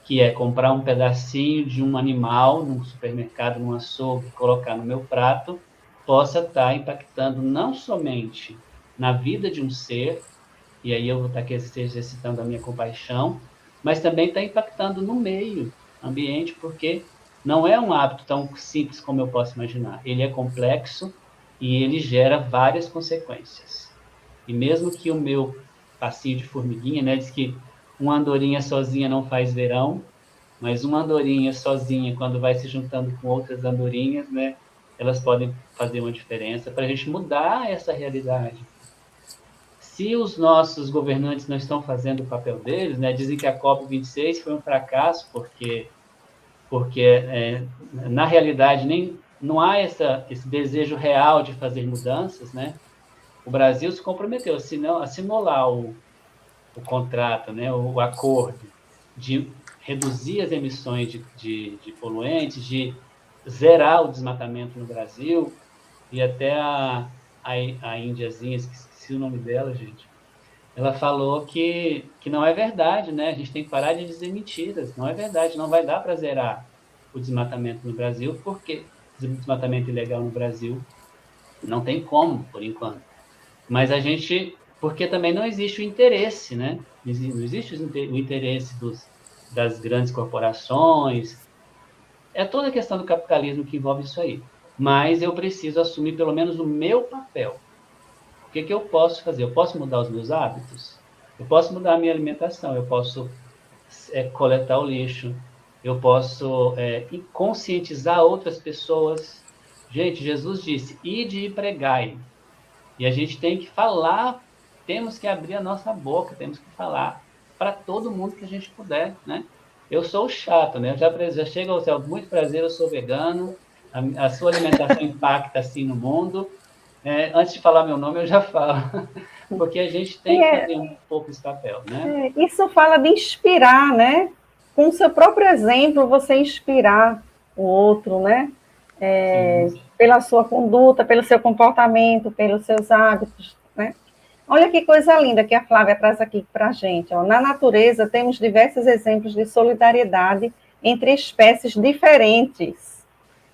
que é comprar um pedacinho de um animal num supermercado, num açougue, colocar no meu prato, possa estar impactando não somente na vida de um ser, e aí eu vou estar aqui exercitando a minha compaixão, mas também está impactando no meio ambiente, porque não é um hábito tão simples como eu posso imaginar. Ele é complexo e ele gera várias consequências. E mesmo que o meu passinho de formiguinha, né, diz que uma andorinha sozinha não faz verão, mas uma andorinha sozinha, quando vai se juntando com outras andorinhas, né, elas podem fazer uma diferença para a gente mudar essa realidade. Se os nossos governantes não estão fazendo o papel deles, né, dizem que a COP26 foi um fracasso, porque na realidade não há esse desejo real de fazer mudanças, né? O Brasil se comprometeu, assinou lá o contrato, né, o acordo de reduzir as emissões de poluentes, de zerar o desmatamento no Brasil, e até a índiazinha, esqueci o nome dela, gente, ela falou que não é verdade, né? A gente tem que parar de dizer mentiras. Não é verdade, não vai dar para zerar o desmatamento no Brasil, porque desmatamento ilegal no Brasil não tem como, por enquanto. Mas a gente, porque também não existe o interesse, né? Não existe o interesse das grandes corporações. É toda a questão do capitalismo que envolve isso aí. Mas eu preciso assumir pelo menos o meu papel. O que eu posso fazer? Eu posso mudar os meus hábitos? Eu posso mudar a minha alimentação, eu posso coletar o lixo, eu posso conscientizar outras pessoas. Gente, Jesus disse, ide e pregai. E a gente tem que falar, temos que abrir a nossa boca, temos que falar para todo mundo que a gente puder, né? Eu sou chato, né? Já chego ao céu, muito prazer, eu sou vegano, a sua alimentação impacta assim no mundo. Antes de falar meu nome, eu já falo, porque a gente tem que fazer um pouco esse papel, né? Isso fala de inspirar, né? Com o seu próprio exemplo, você inspirar o outro, né? Pela sua conduta, pelo seu comportamento, pelos seus hábitos, né? Olha que coisa linda que a Flávia traz aqui para a gente. Ó. Na natureza, temos diversos exemplos de solidariedade entre espécies diferentes,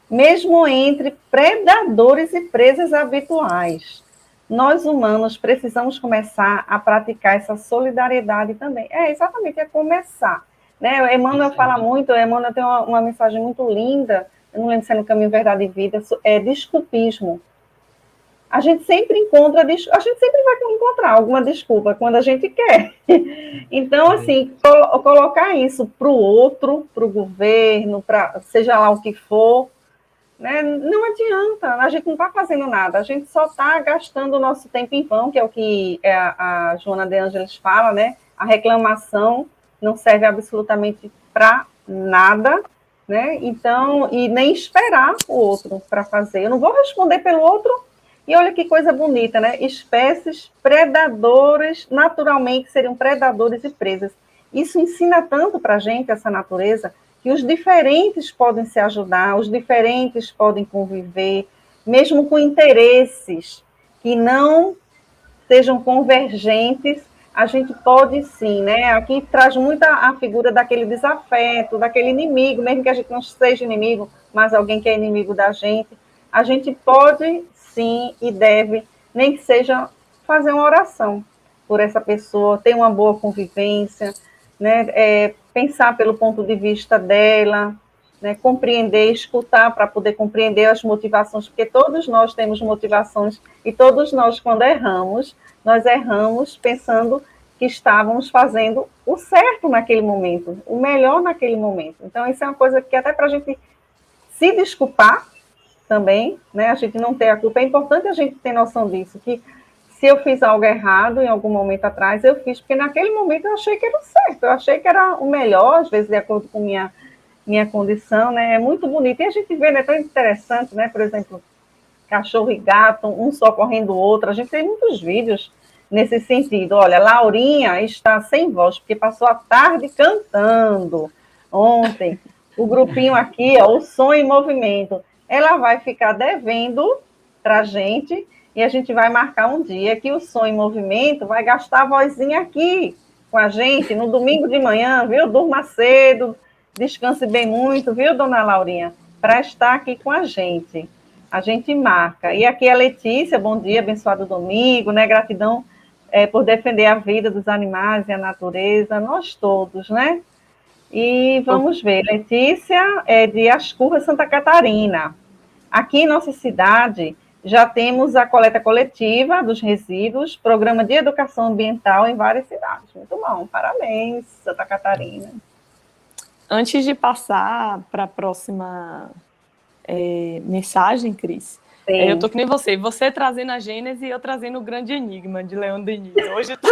mesmo entre predadores e presas habituais. Nós, humanos, precisamos começar a praticar essa solidariedade também. Exatamente, é começar. Né? Emmanuel fala muito, Emmanuel tem uma mensagem muito linda, eu não lembro se é no Caminho Verdade e Vida, é desculpismo. A gente sempre vai encontrar alguma desculpa quando a gente quer. Então, assim, colocar isso para o outro, para o governo, seja lá o que for, né? Não adianta, a gente não está fazendo nada, a gente só está gastando o nosso tempo em vão, que é o que a Joana de Ângeles fala, né? A reclamação não serve absolutamente para nada, né? Então, e nem esperar o outro para fazer. Eu não vou responder pelo outro. E olha que coisa bonita, né? Espécies predadoras, naturalmente seriam predadores e presas. Isso ensina tanto para a gente, essa natureza, que os diferentes podem se ajudar, os diferentes podem conviver, mesmo com interesses que não sejam convergentes, a gente pode sim, né? Aqui traz muito a figura daquele desafeto, daquele inimigo, mesmo que a gente não seja inimigo, mas alguém que é inimigo da gente, a gente pode sim e deve, nem que seja fazer uma oração por essa pessoa, ter uma boa convivência, né? Pensar pelo ponto de vista dela, né? Compreender, escutar para poder compreender as motivações, porque todos nós temos motivações e todos nós, quando erramos, nós erramos pensando que estávamos fazendo o certo naquele momento, o melhor naquele momento. Então, isso é uma coisa que até para a gente se desculpar também, né? A gente não ter a culpa. É importante a gente ter noção disso, que se eu fiz algo errado em algum momento atrás, eu fiz, porque naquele momento eu achei que era o certo, eu achei que era o melhor, às vezes de acordo com minha condição, né? É muito bonito. E a gente vê, né, tão interessante, né? Por exemplo, cachorro e gato, um socorrendo o outro. A gente tem muitos vídeos nesse sentido. Olha, Laurinha está sem voz, porque passou a tarde cantando ontem. O grupinho aqui, ó, o Som em Movimento. Ela vai ficar devendo para a gente e a gente vai marcar um dia que o Som em Movimento vai gastar a vozinha aqui com a gente no domingo de manhã, viu? Durma cedo, descanse bem muito, viu, dona Laurinha? Para estar aqui com a gente. A gente marca. E aqui a Letícia, bom dia, abençoado domingo, né? Gratidão por defender a vida dos animais e a natureza, nós todos, né? E vamos ver, Letícia é de Ascurra, Santa Catarina. Aqui em nossa cidade já temos a coleta coletiva dos resíduos, programa de educação ambiental em várias cidades. Muito bom, parabéns, Santa Catarina. Antes de passar para a próxima mensagem, Cris, eu tô que nem você trazendo a Gênese e eu trazendo o Grande Enigma de Leon Denis. Hoje tá...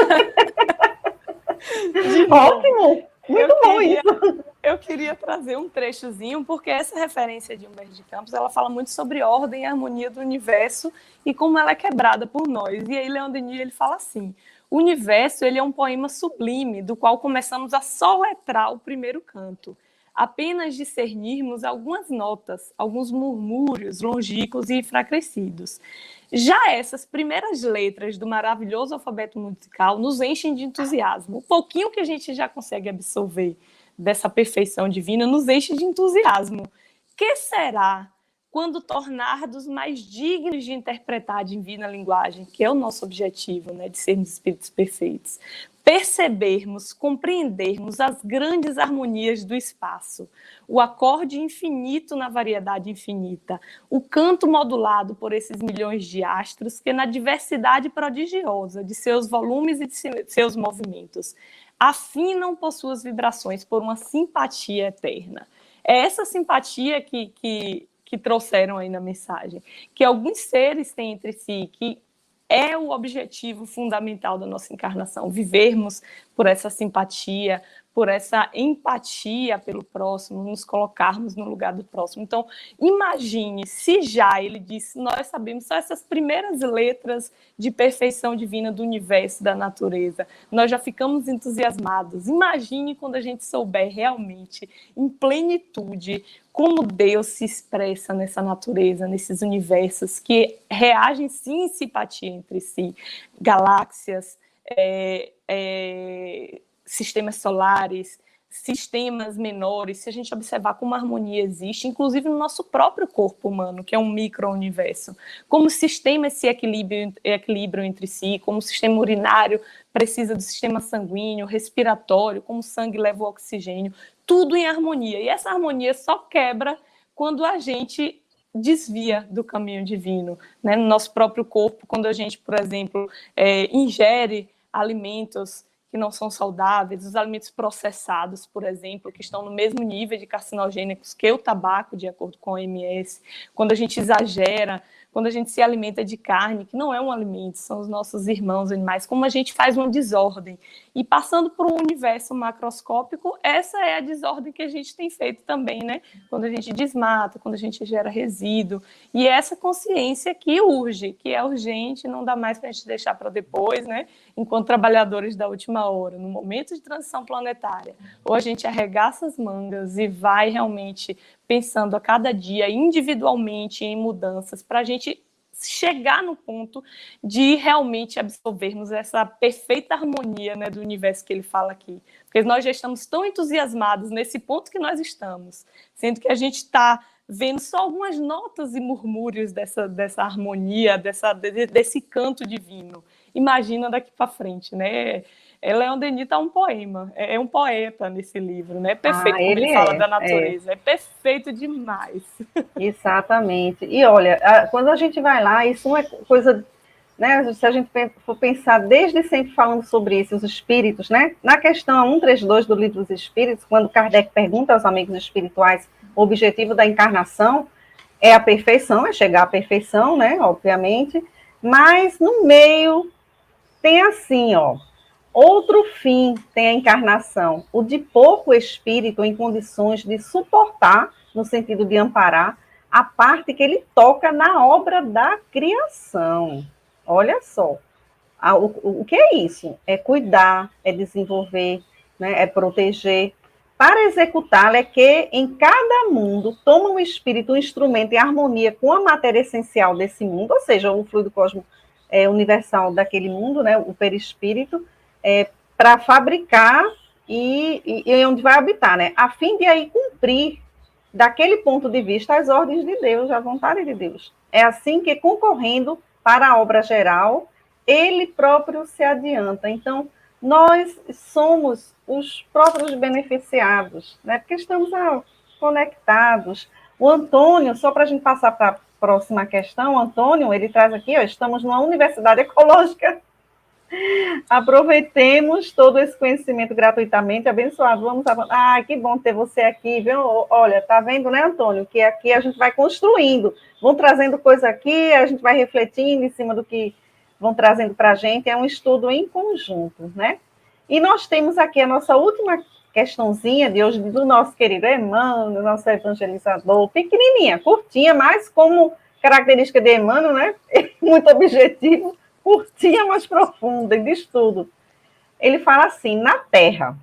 Ótimo! Muito bom isso! Eu queria trazer um trechozinho, porque essa referência de Humberto de Campos, ela fala muito sobre ordem e harmonia do universo e como ela é quebrada por nós. E aí Leon Denis, ele fala assim: o universo, ele é um poema sublime, do qual começamos a soletrar o primeiro canto. apenas discernirmos algumas notas, alguns murmúrios longínquos e enfraquecidos. Já essas primeiras letras do maravilhoso alfabeto musical nos enchem de entusiasmo. O pouquinho que a gente já consegue absorver dessa perfeição divina nos enche de entusiasmo. Que será quando tornarmos mais dignos de interpretar a divina linguagem, que é o nosso objetivo, né, de sermos espíritos perfeitos? Percebermos, compreendermos as grandes harmonias do espaço, o acorde infinito na variedade infinita, o canto modulado por esses milhões de astros que, na diversidade prodigiosa de seus volumes e de seus movimentos, afinam por suas vibrações por uma simpatia eterna. É essa simpatia que trouxeram aí na mensagem, que alguns seres têm entre si, que é o objetivo fundamental da nossa encarnação, vivermos por essa simpatia, por essa empatia pelo próximo, nos colocarmos no lugar do próximo. Então, imagine se já, ele disse, nós sabemos só essas primeiras letras de perfeição divina do universo, da natureza, nós já ficamos entusiasmados. Imagine quando a gente souber realmente, em plenitude, como Deus se expressa nessa natureza, nesses universos que reagem sim em simpatia entre si, galáxias, sistemas solares, sistemas menores, se a gente observar como a harmonia existe, inclusive no nosso próprio corpo humano, que é um micro-universo, como os sistemas se equilibram entre si, como o sistema urinário precisa do sistema sanguíneo, respiratório, como o sangue leva o oxigênio, tudo em harmonia. E essa harmonia só quebra quando a gente desvia do caminho divino, né? No nosso próprio corpo, quando a gente, por exemplo, ingere alimentos que não são saudáveis, os alimentos processados, por exemplo, que estão no mesmo nível de carcinogênicos que o tabaco, de acordo com a OMS, quando a gente exagera, quando a gente se alimenta de carne, que não é um alimento, são os nossos irmãos animais, como a gente faz uma desordem. E passando por um universo macroscópico, essa é a desordem que a gente tem feito também, né? Quando a gente desmata, quando a gente gera resíduo. E essa consciência que urge, que é urgente, não dá mais para a gente deixar para depois, né? Enquanto trabalhadores da última hora, no momento de transição planetária, ou a gente arregaça as mangas e vai realmente pensando a cada dia individualmente em mudanças para a gente chegar no ponto de realmente absorvermos essa perfeita harmonia, né, do universo que ele fala aqui. Porque nós já estamos tão entusiasmados nesse ponto que nós estamos, sendo que a gente está vendo só algumas notas e murmúrios dessa harmonia, desse canto divino. Imagina daqui para frente, né? Leon Denis tá um poema, é um poeta nesse livro, né? Perfeito, como ele fala da natureza, é perfeito demais. Exatamente. E olha, quando a gente vai lá, isso não é coisa, né? Se a gente for pensar desde sempre falando sobre isso, os espíritos, né? Na questão 132 do Livro dos Espíritos, quando Kardec pergunta aos amigos espirituais o objetivo da encarnação é a perfeição, é chegar à perfeição, né? Obviamente, mas no meio tem assim, ó, outro fim tem a encarnação, o de pouco espírito em condições de suportar, no sentido de amparar, a parte que ele toca na obra da criação. Olha só, o que é isso? É cuidar, é desenvolver, né, é proteger. Para executá-la é que em cada mundo toma um espírito, um instrumento em harmonia com a matéria essencial desse mundo, ou seja, o fluido cósmico universal daquele mundo, né, o perispírito, para fabricar e onde vai habitar, né, a fim de aí cumprir, daquele ponto de vista, as ordens de Deus, a vontade de Deus. É assim que, concorrendo para a obra geral, ele próprio se adianta. Então, nós somos os próprios beneficiados, né, porque estamos conectados. O Antônio, só para a gente passar para a próxima questão, o Antônio, ele traz aqui, ó, estamos numa universidade ecológica. Aproveitemos todo esse conhecimento gratuitamente, abençoado. Vamos que bom ter você aqui, viu? Olha, tá vendo, né, Antônio? Que aqui a gente vai construindo, vão trazendo coisa aqui, a gente vai refletindo em cima do que vão trazendo para a gente, é um estudo em conjunto, né? E nós temos aqui a nossa última questãozinha de hoje, do nosso querido Emmanuel, nosso evangelizador, pequenininha, curtinha, mas como característica de Emmanuel, né? Muito objetivo, curtinha, mas profunda, e de estudo. Ele fala assim, na Terra,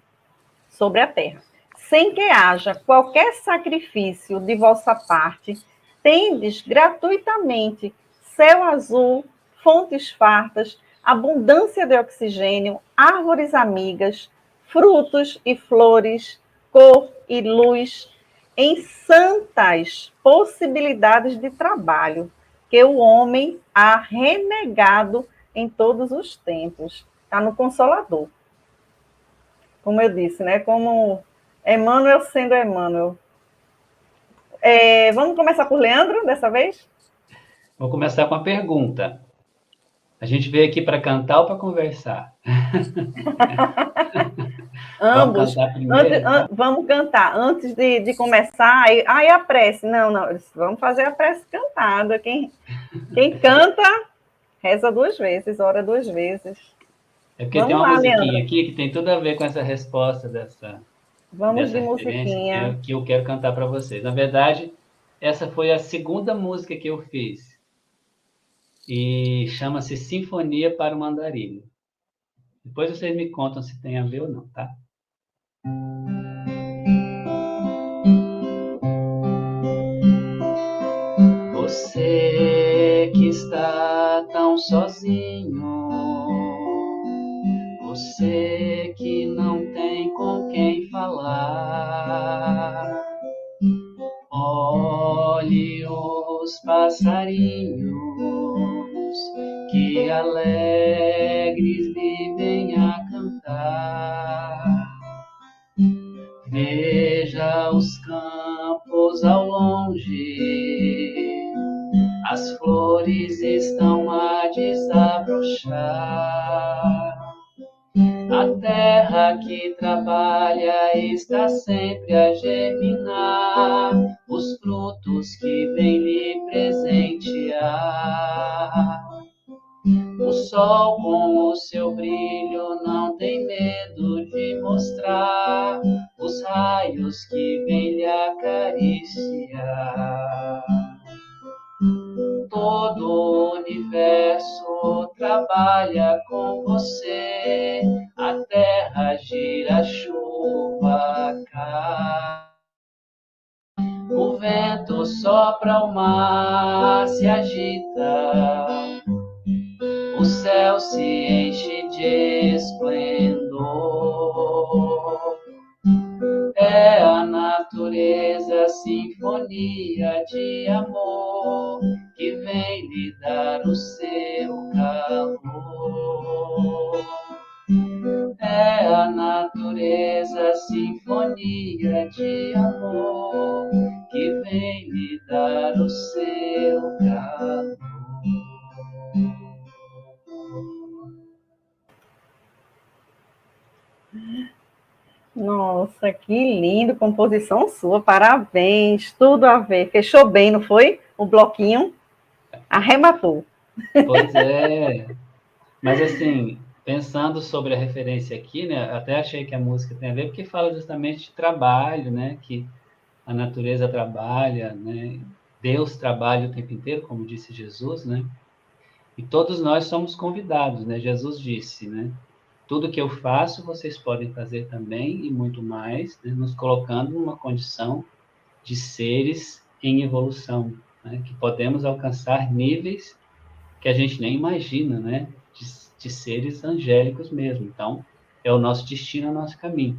sobre a Terra, sem que haja qualquer sacrifício de vossa parte, tendes gratuitamente céu azul, fontes fartas, abundância de oxigênio, árvores amigas, frutos e flores, cor e luz, em santas possibilidades de trabalho, que o homem há renegado em todos os tempos. Está no Consolador. Como eu disse, né? Como Emmanuel sendo Emmanuel. Vamos começar por Leandro, dessa vez? Vou começar com a pergunta. A gente veio aqui para cantar ou para conversar? Vamos Ambos. cantar primeiro, então? Vamos cantar. Antes de começar, aí a prece. Não, vamos fazer a prece cantada. Quem canta, reza 2 vezes, ora 2 vezes. É porque tem Vamos uma lá, musiquinha Leandro. aqui que tem tudo a ver com essa resposta dessa Vamos de referência musiquinha. que eu quero cantar para vocês. Na verdade, essa foi a segunda música que eu fiz. E chama-se Sinfonia para o Mandarim. Depois vocês me contam se tem a ver ou não, tá? Você que está tão sozinho, você que não tem com quem falar, olhe os passarinhos que alegres vivem a cantar. Veja os campos ao longe, as flores estão a desabrochar. A terra que trabalha está sempre a germinar os frutos que vem lhe presentear. O sol com o seu brilho não tem medo de mostrar os raios que vem lhe acariciar. Todo o universo trabalha com você, a terra gira, a chuva cai. O vento sopra, o mar se agita, o céu se enche de esplendor. É a natureza, sinfonia de amor, que vem lhe dar o seu calor. É a natureza, sinfonia de amor, que vem lhe dar o seu calor. Nossa, que lindo, composição sua, parabéns, tudo a ver. Fechou bem, não foi? O bloquinho arrematou. Pois é, mas assim, pensando sobre a referência aqui, né, até achei que a música tem a ver, porque fala justamente de trabalho, né, que a natureza trabalha, né, Deus trabalha o tempo inteiro, como disse Jesus, né, e todos nós somos convidados, né, Jesus disse, né, tudo que eu faço, vocês podem fazer também, e muito mais, né, nos colocando numa condição de seres em evolução, né, que podemos alcançar níveis que a gente nem imagina, né, de seres angélicos mesmo. Então, é o nosso destino, é o nosso caminho.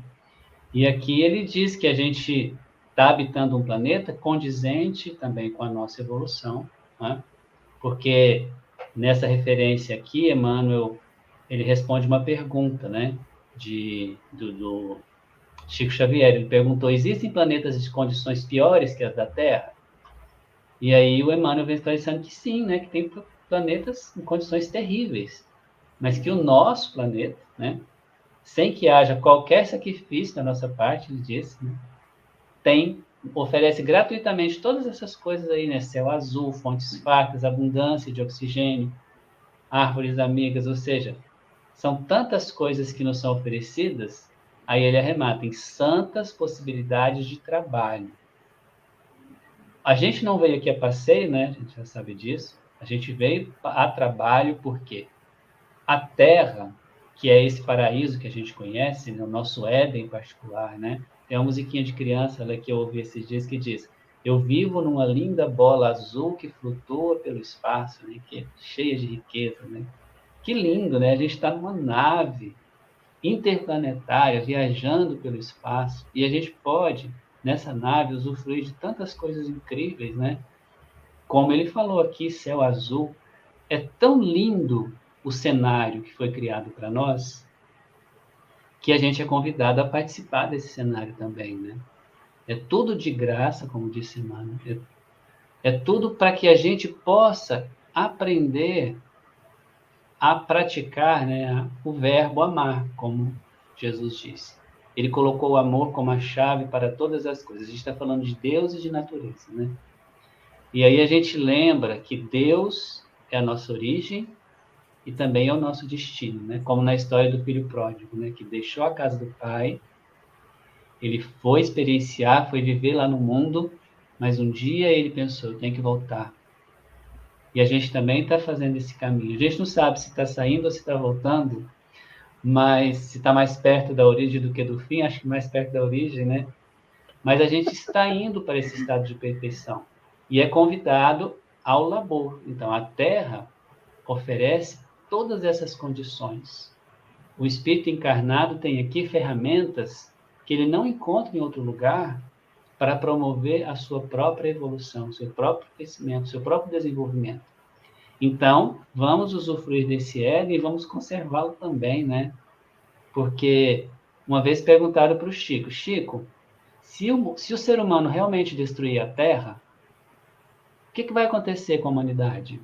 E aqui ele diz que a gente está habitando um planeta condizente também com a nossa evolução, né? Porque nessa referência aqui, Emmanuel, ele responde uma pergunta, né, do Chico Xavier. Ele perguntou: existem planetas de condições piores que as da Terra? E aí o Emmanuel vem esclarecendo que sim, né, que tem planetas em condições terríveis, mas que o nosso planeta, né, sem que haja qualquer sacrifício da nossa parte, ele disse, né, oferece gratuitamente todas essas coisas aí, né, céu azul, fontes fartas, abundância de oxigênio, árvores amigas, ou seja, são tantas coisas que nos são oferecidas, aí ele arremata em santas possibilidades de trabalho. A gente não veio aqui a passeio, né? A gente já sabe disso. A gente veio a trabalho porque a Terra, que é esse paraíso que a gente conhece, né? O nosso Éden em particular, né? É uma musiquinha de criança que eu ouvi esses dias que diz: eu vivo numa linda bola azul que flutua pelo espaço, né? Que é cheia de riqueza, né? Que lindo, né? A gente está numa nave interplanetária viajando pelo espaço e a gente pode, nessa nave, usufruir de tantas coisas incríveis, né? Como ele falou aqui, céu azul. É tão lindo o cenário que foi criado para nós que a gente é convidado a participar desse cenário também, né? É tudo de graça, como disse Emmanuel. É tudo para que a gente possa aprender a praticar, né, o verbo amar, como Jesus disse. Ele colocou o amor como a chave para todas as coisas. A gente está falando de Deus e de natureza, né? E aí a gente lembra que Deus é a nossa origem e também é o nosso destino, né? Como na história do filho pródigo, né? Que deixou a casa do pai, ele foi experienciar, foi viver lá no mundo, mas um dia ele pensou, eu tenho que voltar. E a gente também está fazendo esse caminho. A gente não sabe se está saindo ou se está voltando, mas se está mais perto da origem do que do fim, acho que mais perto da origem, né? Mas a gente está indo para esse estado de perfeição e é convidado ao labor. Então, a Terra oferece todas essas condições. O espírito encarnado tem aqui ferramentas que ele não encontra em outro lugar para promover a sua própria evolução, seu próprio crescimento, seu próprio desenvolvimento. Então, vamos usufruir desse ego e vamos conservá-lo também, né? Porque uma vez perguntaram para o Chico, Chico, se o ser humano realmente destruir a Terra, o que vai acontecer com a humanidade?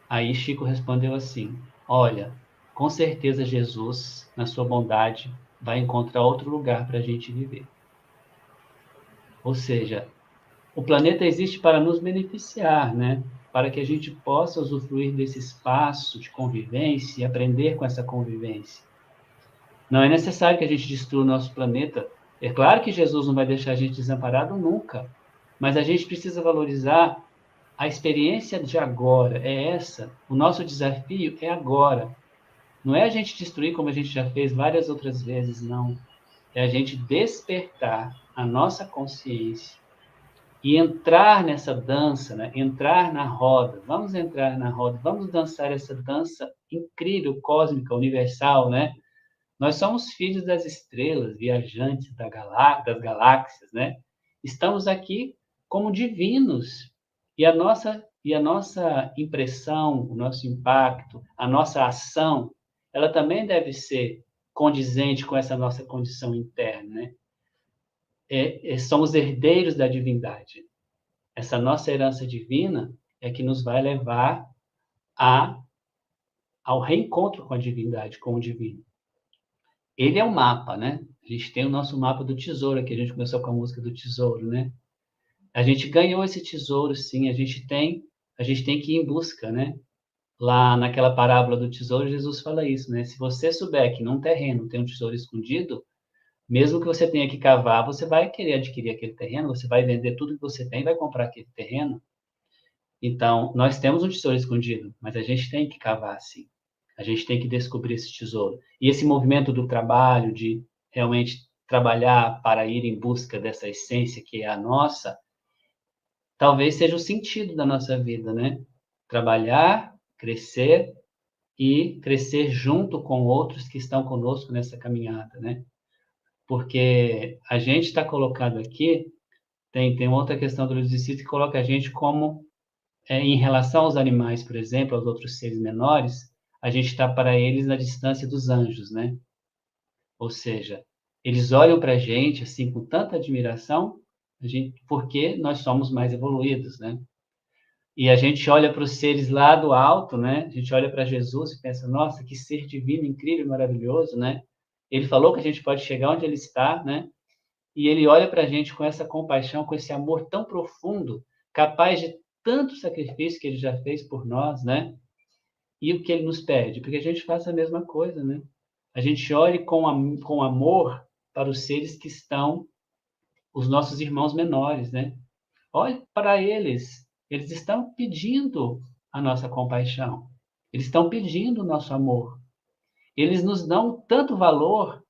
Aí Chico respondeu assim, olha, com certeza Jesus, na sua bondade, vai encontrar outro lugar para a gente viver. Ou seja, o planeta existe para nos beneficiar, né? Para que a gente possa usufruir desse espaço de convivência e aprender com essa convivência. Não é necessário que a gente destrua o nosso planeta. É claro que Jesus não vai deixar a gente desamparado nunca, mas a gente precisa valorizar a experiência de agora. É essa. O nosso desafio é agora. Não é a gente destruir como a gente já fez várias outras vezes, não. É a gente despertar a nossa consciência e entrar nessa dança, né? Entrar na roda. Vamos entrar na roda, vamos dançar essa dança incrível, cósmica, universal, né? Nós somos filhos das estrelas, viajantes das galáxias, né? Estamos aqui como divinos. E a nossa impressão, o nosso impacto, a nossa ação, ela também deve ser condizente com essa nossa condição interna, né? Somos herdeiros da divindade. Essa nossa herança divina é que nos vai levar a, ao reencontro com a divindade, com o divino. Ele é o mapa, né? A gente tem o nosso mapa do tesouro, que a gente começou com a música do tesouro, né? A gente ganhou esse tesouro, sim, a gente tem que ir em busca, né? Lá naquela parábola do tesouro, Jesus fala isso, né? Se você souber que num terreno tem um tesouro escondido, mesmo que você tenha que cavar, você vai querer adquirir aquele terreno, você vai vender tudo que você tem e vai comprar aquele terreno. Então, nós temos um tesouro escondido, mas a gente tem que cavar, sim. A gente tem que descobrir esse tesouro. E esse movimento do trabalho, de realmente trabalhar para ir em busca dessa essência que é a nossa, talvez seja o sentido da nossa vida, né? Trabalhar, crescer e crescer junto com outros que estão conosco nessa caminhada, né? Porque a gente está colocado aqui, tem outra questão do Luiz de Sítio que coloca a gente como em relação aos animais, por exemplo, aos outros seres menores, a gente está para eles na distância dos anjos, né? Ou seja, eles olham para a gente assim com tanta admiração, porque nós somos mais evoluídos, né? E a gente olha para os seres lá do alto, né? A gente olha para Jesus e pensa, nossa, que ser divino, incrível, maravilhoso, né? Ele falou que a gente pode chegar onde ele está, né? E ele olha para a gente com essa compaixão, com esse amor tão profundo, capaz de tanto sacrifício que ele já fez por nós, né? E o que ele nos pede? Porque a gente faça a mesma coisa, né? A gente olhe com amor para os seres que estão, os nossos irmãos menores, né? Olhe para eles. Eles estão pedindo a nossa compaixão. Eles estão pedindo o nosso amor. Eles nos dão tanto valor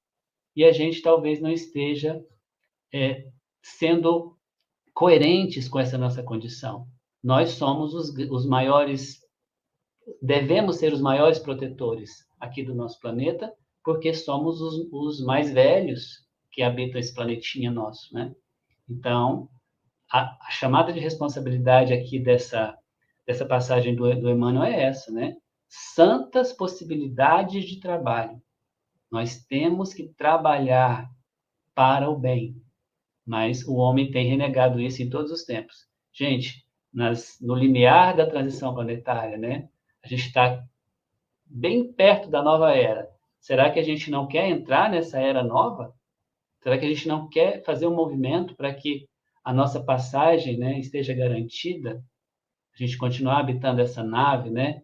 e a gente talvez não esteja sendo coerentes com essa nossa condição. Nós somos os maiores, devemos ser os maiores protetores aqui do nosso planeta, porque somos os mais velhos que habitam esse planetinha nosso, né? Então, a chamada de responsabilidade aqui dessa passagem do Emmanuel é essa, né? Santas possibilidades de trabalho. Nós temos que trabalhar para o bem, mas o homem tem renegado isso em todos os tempos. Gente, no limiar da transição planetária, né? A gente está bem perto da nova era. Será que a gente não quer entrar nessa era nova? Será que a gente não quer fazer um movimento para que a nossa passagem, né, esteja garantida? A gente continuar habitando essa nave, né?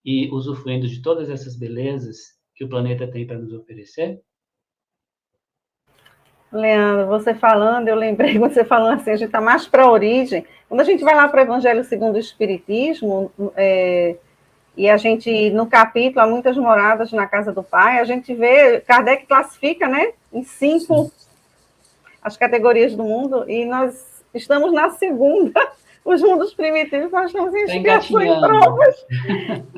E usufruindo de todas essas belezas que o planeta tem para nos oferecer? Leandro, você falando, eu lembrei, você falando assim, a gente está mais para a origem. Quando a gente vai lá para o Evangelho segundo o Espiritismo, e a gente, no capítulo, há muitas moradas na casa do Pai, a gente vê, Kardec classifica, né, em 5 as categorias do mundo, e nós estamos na segunda, os mundos primitivos, nós estamos em expiação e provas,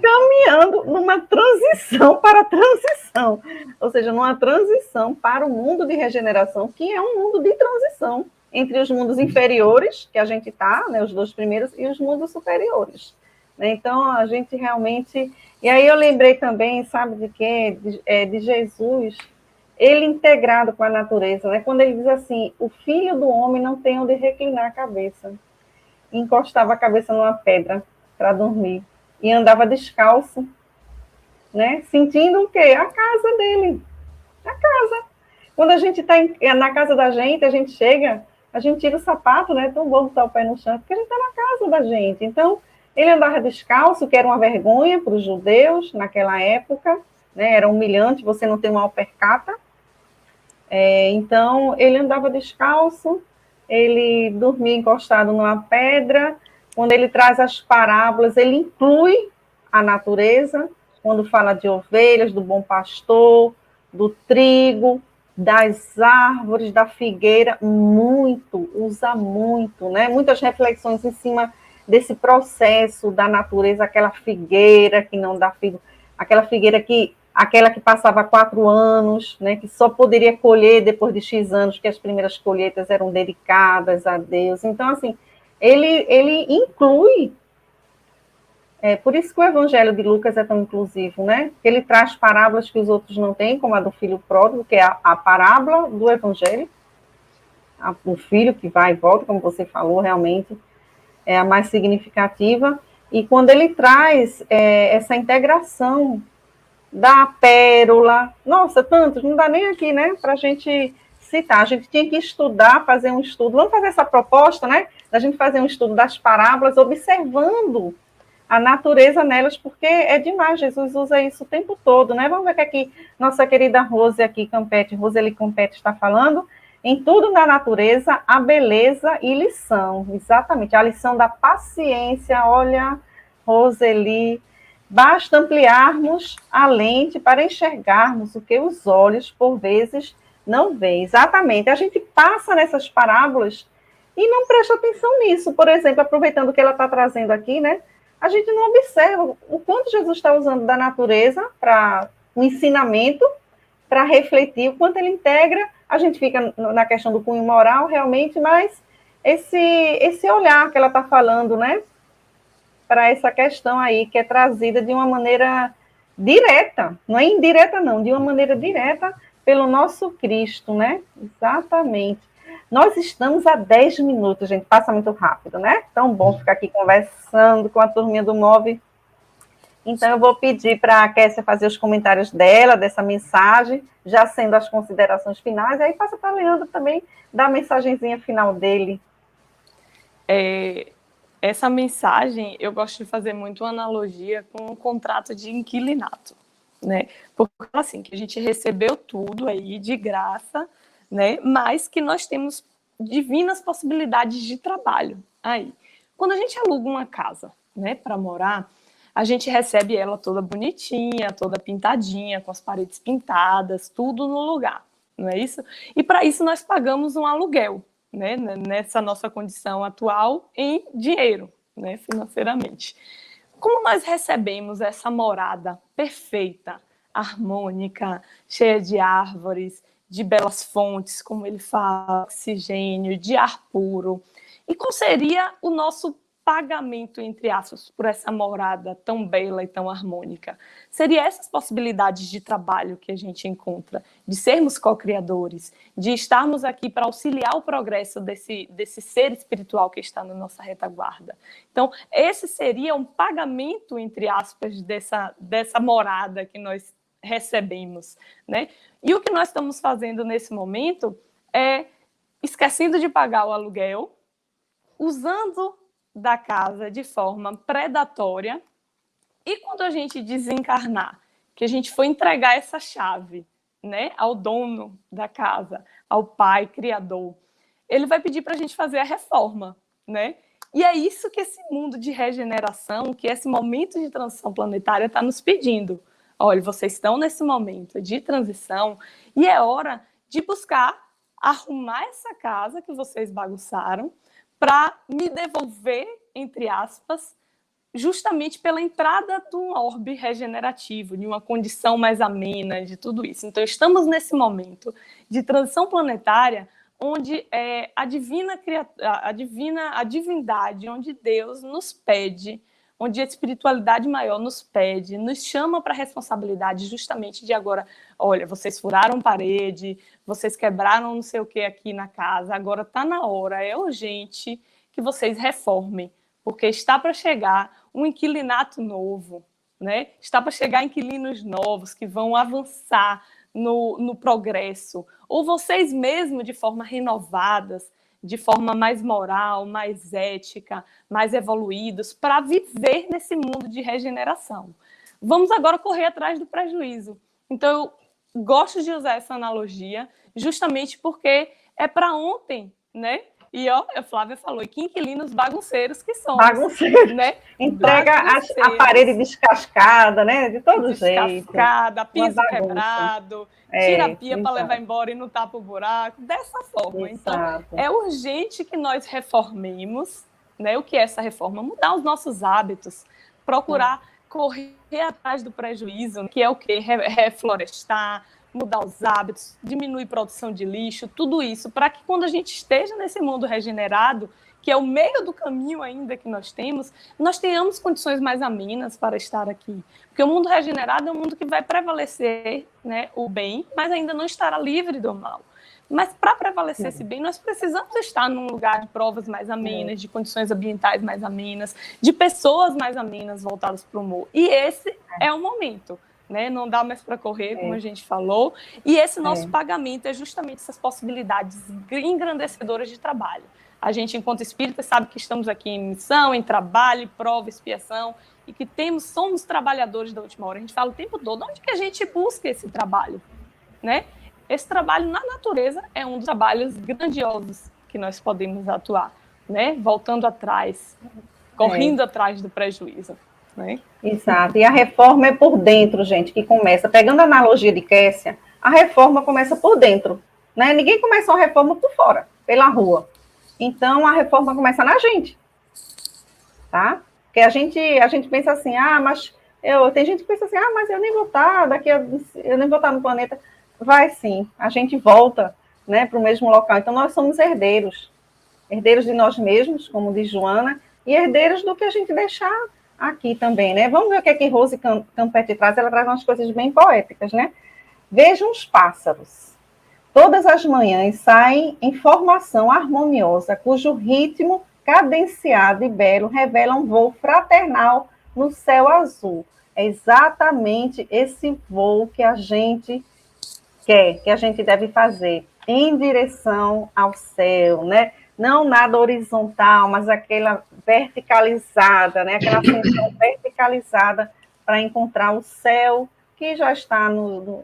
caminhando numa transição para a transição, ou seja, numa transição para o mundo de regeneração, que é um mundo de transição entre os mundos inferiores, que a gente está, né, os 2 primeiros, e os mundos superiores. Então, a gente realmente... E aí eu lembrei também, sabe de quê? De Jesus, ele integrado com a natureza, né? Quando ele diz assim, o filho do homem não tem onde reclinar a cabeça. E encostava a cabeça numa pedra para dormir. E andava descalço, né? Sentindo o quê? A casa dele. A casa. Quando a gente está na casa da gente, a gente chega, a gente tira o sapato, né? É tão bom botar o pé no chão, porque a gente está na casa da gente. Então, ele andava descalço, que era uma vergonha para os judeus naquela época, né? Era humilhante você não ter uma alpercata. Então, ele andava descalço, ele dormia encostado numa pedra. Quando ele traz as parábolas, ele inclui a natureza, quando fala de ovelhas, do bom pastor, do trigo, das árvores, da figueira, usa muito, né? Muitas reflexões em cima desse processo da natureza, aquela figueira que não dá figo, aquela que passava 4 anos, né, que só poderia colher depois de X anos, porque as primeiras colheitas eram dedicadas a Deus. Então, assim, ele inclui, por isso que o Evangelho de Lucas é tão inclusivo, né? Ele traz parábolas que os outros não têm, como a do filho pródigo, que é a parábola do Evangelho, o filho que vai e volta, como você falou, realmente é a mais significativa. E quando ele traz essa integração da pérola, nossa, tantos, não dá nem aqui, né, para a gente citar, a gente tinha que estudar, fazer um estudo, vamos fazer essa proposta, né, da gente fazer um estudo das parábolas, observando a natureza nelas, porque é demais, Jesus usa isso o tempo todo, né, vamos ver o que aqui nossa querida Roseli Campete está falando, em tudo na natureza, a beleza e lição, exatamente, a lição da paciência, olha, Roseli, basta ampliarmos a lente para enxergarmos o que os olhos, por vezes, não veem. Exatamente. A gente passa nessas parábolas e não presta atenção nisso. Por exemplo, aproveitando o que ela está trazendo aqui, né? A gente não observa o quanto Jesus está usando da natureza para o ensinamento, para refletir, o quanto ele integra. A gente fica na questão do cunho moral, realmente, mas esse olhar que ela está falando, né? Para essa questão aí, que é trazida de uma maneira direta, não é indireta não, de uma maneira direta pelo nosso Cristo, né? Exatamente. Nós estamos a 10 minutos, gente, passa muito rápido, né? Tão bom ficar aqui conversando com a turminha do MOVE. Então, eu vou pedir para a Kessia fazer os comentários dela, dessa mensagem, já sendo as considerações finais, e aí passa para o Leandro também dar a mensagenzinha final dele. Essa mensagem, eu gosto de fazer muito uma analogia com o contrato de inquilinato, né? Porque, assim, que a gente recebeu tudo aí de graça, né? Mas que nós temos divinas possibilidades de trabalho aí. Quando a gente aluga uma casa, né, para morar, a gente recebe ela toda bonitinha, toda pintadinha, com as paredes pintadas, tudo no lugar, não é isso? E para isso nós pagamos um aluguel, né, nessa nossa condição atual em dinheiro, né, financeiramente. Como nós recebemos essa morada perfeita, harmônica, cheia de árvores, de belas fontes, como ele fala, oxigênio, de ar puro? E qual seria o nosso pagamento, entre aspas, por essa morada tão bela e tão harmônica? Seria essas possibilidades de trabalho que a gente encontra, de sermos co-criadores, de estarmos aqui para auxiliar o progresso desse ser espiritual que está na nossa retaguarda. Então, esse seria um pagamento, entre aspas, dessa morada que nós recebemos, né? E o que nós estamos fazendo nesse momento é esquecendo de pagar o aluguel, usando da casa de forma predatória, e quando a gente desencarnar, que a gente for entregar essa chave, né, ao dono da casa, ao pai criador, ele vai pedir para a gente fazer a reforma, né? E é isso que esse mundo de regeneração, que esse momento de transição planetária está nos pedindo. Olha, vocês estão nesse momento de transição e é hora de buscar arrumar essa casa que vocês bagunçaram para me devolver, entre aspas, justamente pela entrada de um orbe regenerativo, de uma condição mais amena, de tudo isso. Então, estamos nesse momento de transição planetária, onde a divindade, onde Deus nos pede, onde a espiritualidade maior nos pede, nos chama para a responsabilidade justamente de agora, olha, vocês furaram parede, vocês quebraram não sei o que aqui na casa, agora está na hora, é urgente que vocês reformem, porque está para chegar um inquilinato novo, né? Está para chegar inquilinos novos que vão avançar no progresso, ou vocês mesmos de forma renovadas, de forma mais moral, mais ética, mais evoluídos, para viver nesse mundo de regeneração. Vamos agora correr atrás do prejuízo. Então, eu gosto de usar essa analogia, justamente porque é para ontem, né? E ó, a Flávia falou, e que inquilinos bagunceiros que somos. Bagunceiros, né? Entrega a parede descascada, né? De todo jeito. Descascada, piso quebrado, tira a pia para levar embora e não tapa o buraco, dessa forma. Exato. Então, é urgente que nós reformemos, né? O que é essa reforma? Mudar os nossos hábitos, procurar correr atrás do prejuízo, que é o quê? Reflorestar, mudar os hábitos, diminuir a produção de lixo, tudo isso, para que quando a gente esteja nesse mundo regenerado, que é o meio do caminho ainda que nós tenhamos condições mais amenas para estar aqui. Porque o mundo regenerado é um mundo que vai prevalecer, né, o bem, mas ainda não estará livre do mal. Mas para prevalecer esse bem, nós precisamos estar num lugar de provas mais amenas, de condições ambientais mais amenas, de pessoas mais amenas voltadas para o humor. E esse é o momento. Né? Não dá mais para correr, como a gente falou, e esse nosso pagamento é justamente essas possibilidades engrandecedoras de trabalho. A gente, enquanto espírita, sabe que estamos aqui em missão, em trabalho, prova, expiação, e que somos trabalhadores da última hora. A gente fala o tempo todo, onde que a gente busca esse trabalho? Né? Esse trabalho na natureza é um dos trabalhos grandiosos que nós podemos atuar, né? Voltando atrás, correndo atrás do prejuízo. Né? Exato, e a reforma é por dentro, gente, que começa, pegando a analogia de Kessia, a reforma começa por dentro, né? Ninguém começa uma reforma por fora, pela rua. Então, a reforma começa na gente, tá? Porque a gente pensa assim, mas tem gente que pensa assim, mas eu nem vou estar eu nem vou estar no planeta. Vai sim, a gente volta, né, para o mesmo local. Então, nós somos herdeiros de nós mesmos, como diz Joana, e herdeiros do que a gente deixar aqui também, né? Vamos ver o que é que Rose Campetti traz. Ela traz umas coisas bem poéticas, né? Vejam os pássaros. Todas as manhãs saem em formação harmoniosa, cujo ritmo cadenciado e belo revela um voo fraternal no céu azul. É exatamente esse voo que a gente quer, que a gente deve fazer em direção ao céu, né? Não nada horizontal, mas aquela verticalizada, né? Aquela ascensão verticalizada para encontrar o céu que já está no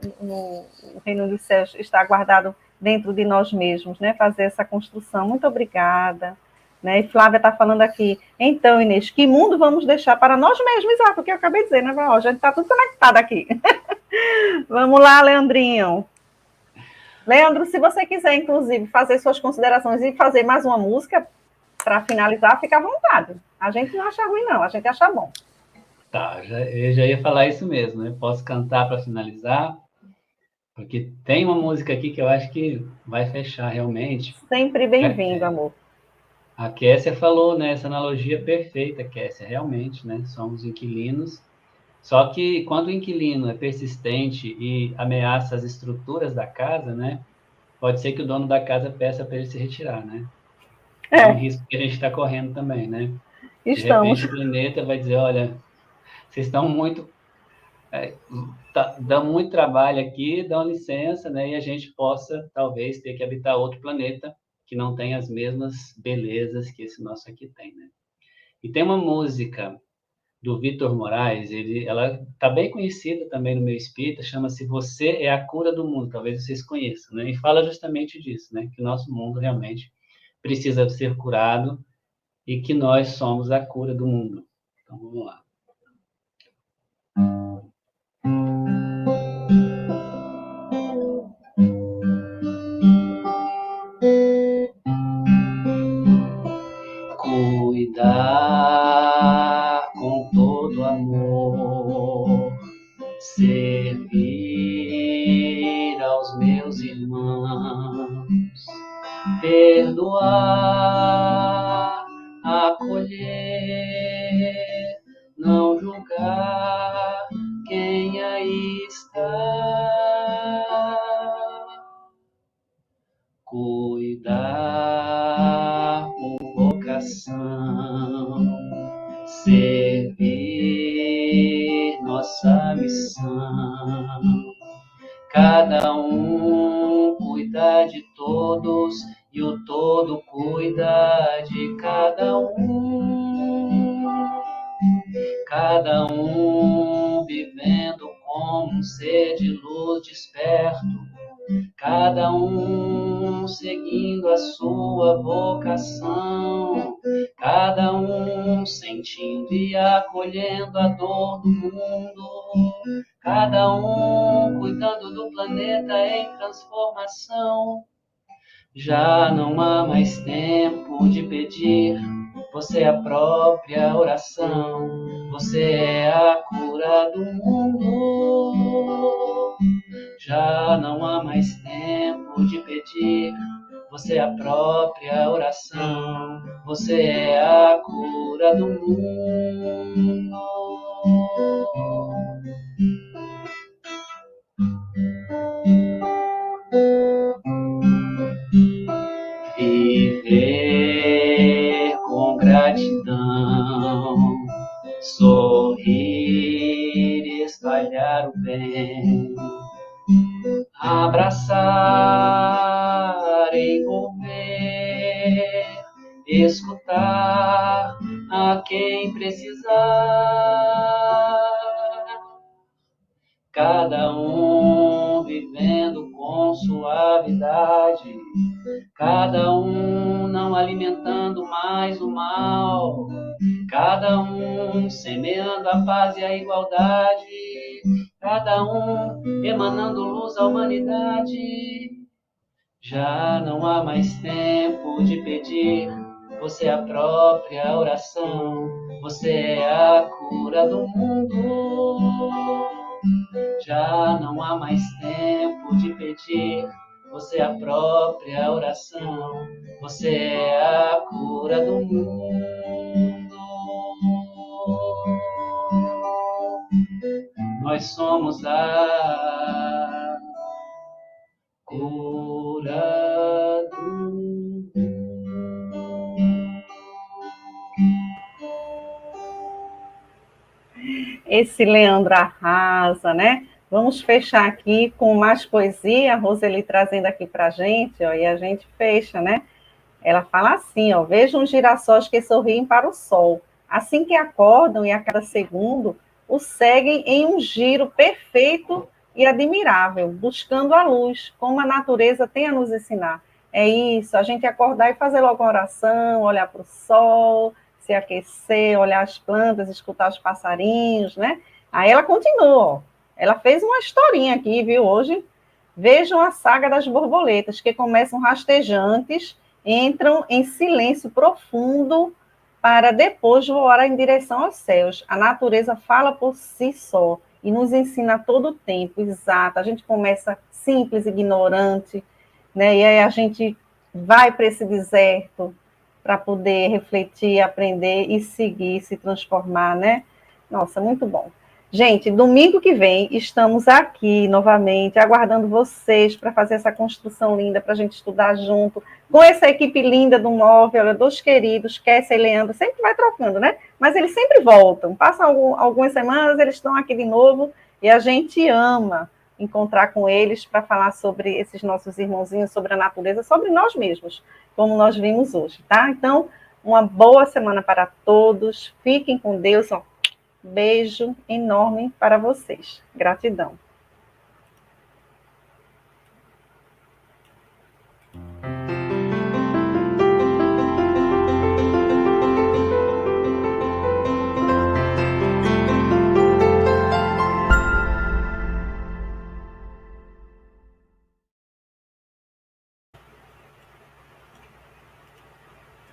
reino dos céus, está guardado dentro de nós mesmos, né? Fazer essa construção. Muito obrigada. Né? E Flávia está falando aqui. Então, Inês, que mundo vamos deixar para nós mesmos? Exato, o que eu acabei de dizer, né? A gente está tudo conectado aqui. Vamos lá, Leandrinho. Leandro, se você quiser, inclusive, fazer suas considerações e fazer mais uma música para finalizar, fica à vontade. A gente não acha ruim, não, a gente acha bom. Tá, eu já ia falar isso mesmo, né? Posso cantar para finalizar? Porque tem uma música aqui que eu acho que vai fechar realmente. Sempre bem-vindo, amor. A Kessia falou, né? Essa analogia perfeita, Kessia, realmente, né? Somos inquilinos. Só que quando o inquilino é persistente e ameaça as estruturas da casa, né? Pode ser que o dono da casa peça para ele se retirar, né? É um risco que a gente está correndo também, né? De Estamos. repente o planeta vai dizer, olha, vocês estão muito... dá muito trabalho aqui, dão licença, né? E a gente possa, talvez, ter que habitar outro planeta que não tem as mesmas belezas que esse nosso aqui tem, né? E tem uma música do Vitor Moraes, ela está bem conhecida também no meio espírita, chama-se Você é a Cura do Mundo, talvez vocês conheçam, né? E fala justamente disso, né? Que o nosso mundo realmente precisa ser curado e que nós somos a cura do mundo. Então, vamos lá. Cuidar com todo amor, servir aos meus irmãos, perdoar, acolher, não julgar quem aí está, cuidar por vocação, servir nossa missão. Cada um cuida de todos e o todo cuida de cada um. Cada um vivendo como um ser de luz desperto. Cada um seguindo a sua vocação. Cada um sentindo e acolhendo a dor do mundo. Cada um cuidando do planeta em transformação. Já não há mais tempo de pedir, você é a própria oração, você é a cura do mundo. Já não há mais tempo de pedir, você é a própria oração, você é a cura do mundo. Viver com gratidão, sorrir, espalhar o bem, abraçar, envolver, escutar a quem precisar. Cada um vivendo com suavidade, cada um não alimentando mais o mal, cada um semeando a paz e a igualdade, cada um emanando luz à humanidade. Já não há mais tempo de pedir, você é a própria oração, você é a cura do mundo. Já não há mais tempo de pedir, você é a própria oração, você é a cura do mundo. Nós somos a cura do mundo. Esse Leandro arrasa, né? Vamos fechar aqui com mais poesia, a Roseli trazendo aqui para a gente, ó, e a gente fecha, né? Ela fala assim, ó, vejam os girassóis que sorriem para o sol, assim que acordam e a cada segundo o seguem em um giro perfeito e admirável, buscando a luz, como a natureza tem a nos ensinar. É isso, a gente acordar e fazer logo uma oração, olhar para o sol, se aquecer, olhar as plantas, escutar os passarinhos, né? Aí ela continua, ó. Ela fez uma historinha aqui, viu, hoje. Vejam a saga das borboletas, que começam rastejantes, entram em silêncio profundo para depois voar em direção aos céus. A natureza fala por si só e nos ensina a todo tempo, exato. A gente começa simples, ignorante, né? E aí a gente vai para esse deserto para poder refletir, aprender e seguir, se transformar, né? Nossa, muito bom. Gente, domingo que vem estamos aqui novamente, aguardando vocês para fazer essa construção linda, para a gente estudar junto, com essa equipe linda do Móvel, olha, dos queridos, Kessia e Leandro, sempre vai trocando, né? Mas eles sempre voltam, passam algumas semanas, eles estão aqui de novo, e a gente ama encontrar com eles para falar sobre esses nossos irmãozinhos, sobre a natureza, sobre nós mesmos, como nós vimos hoje, tá? Então, uma boa semana para todos, fiquem com Deus, ó. Beijo enorme para vocês. Gratidão.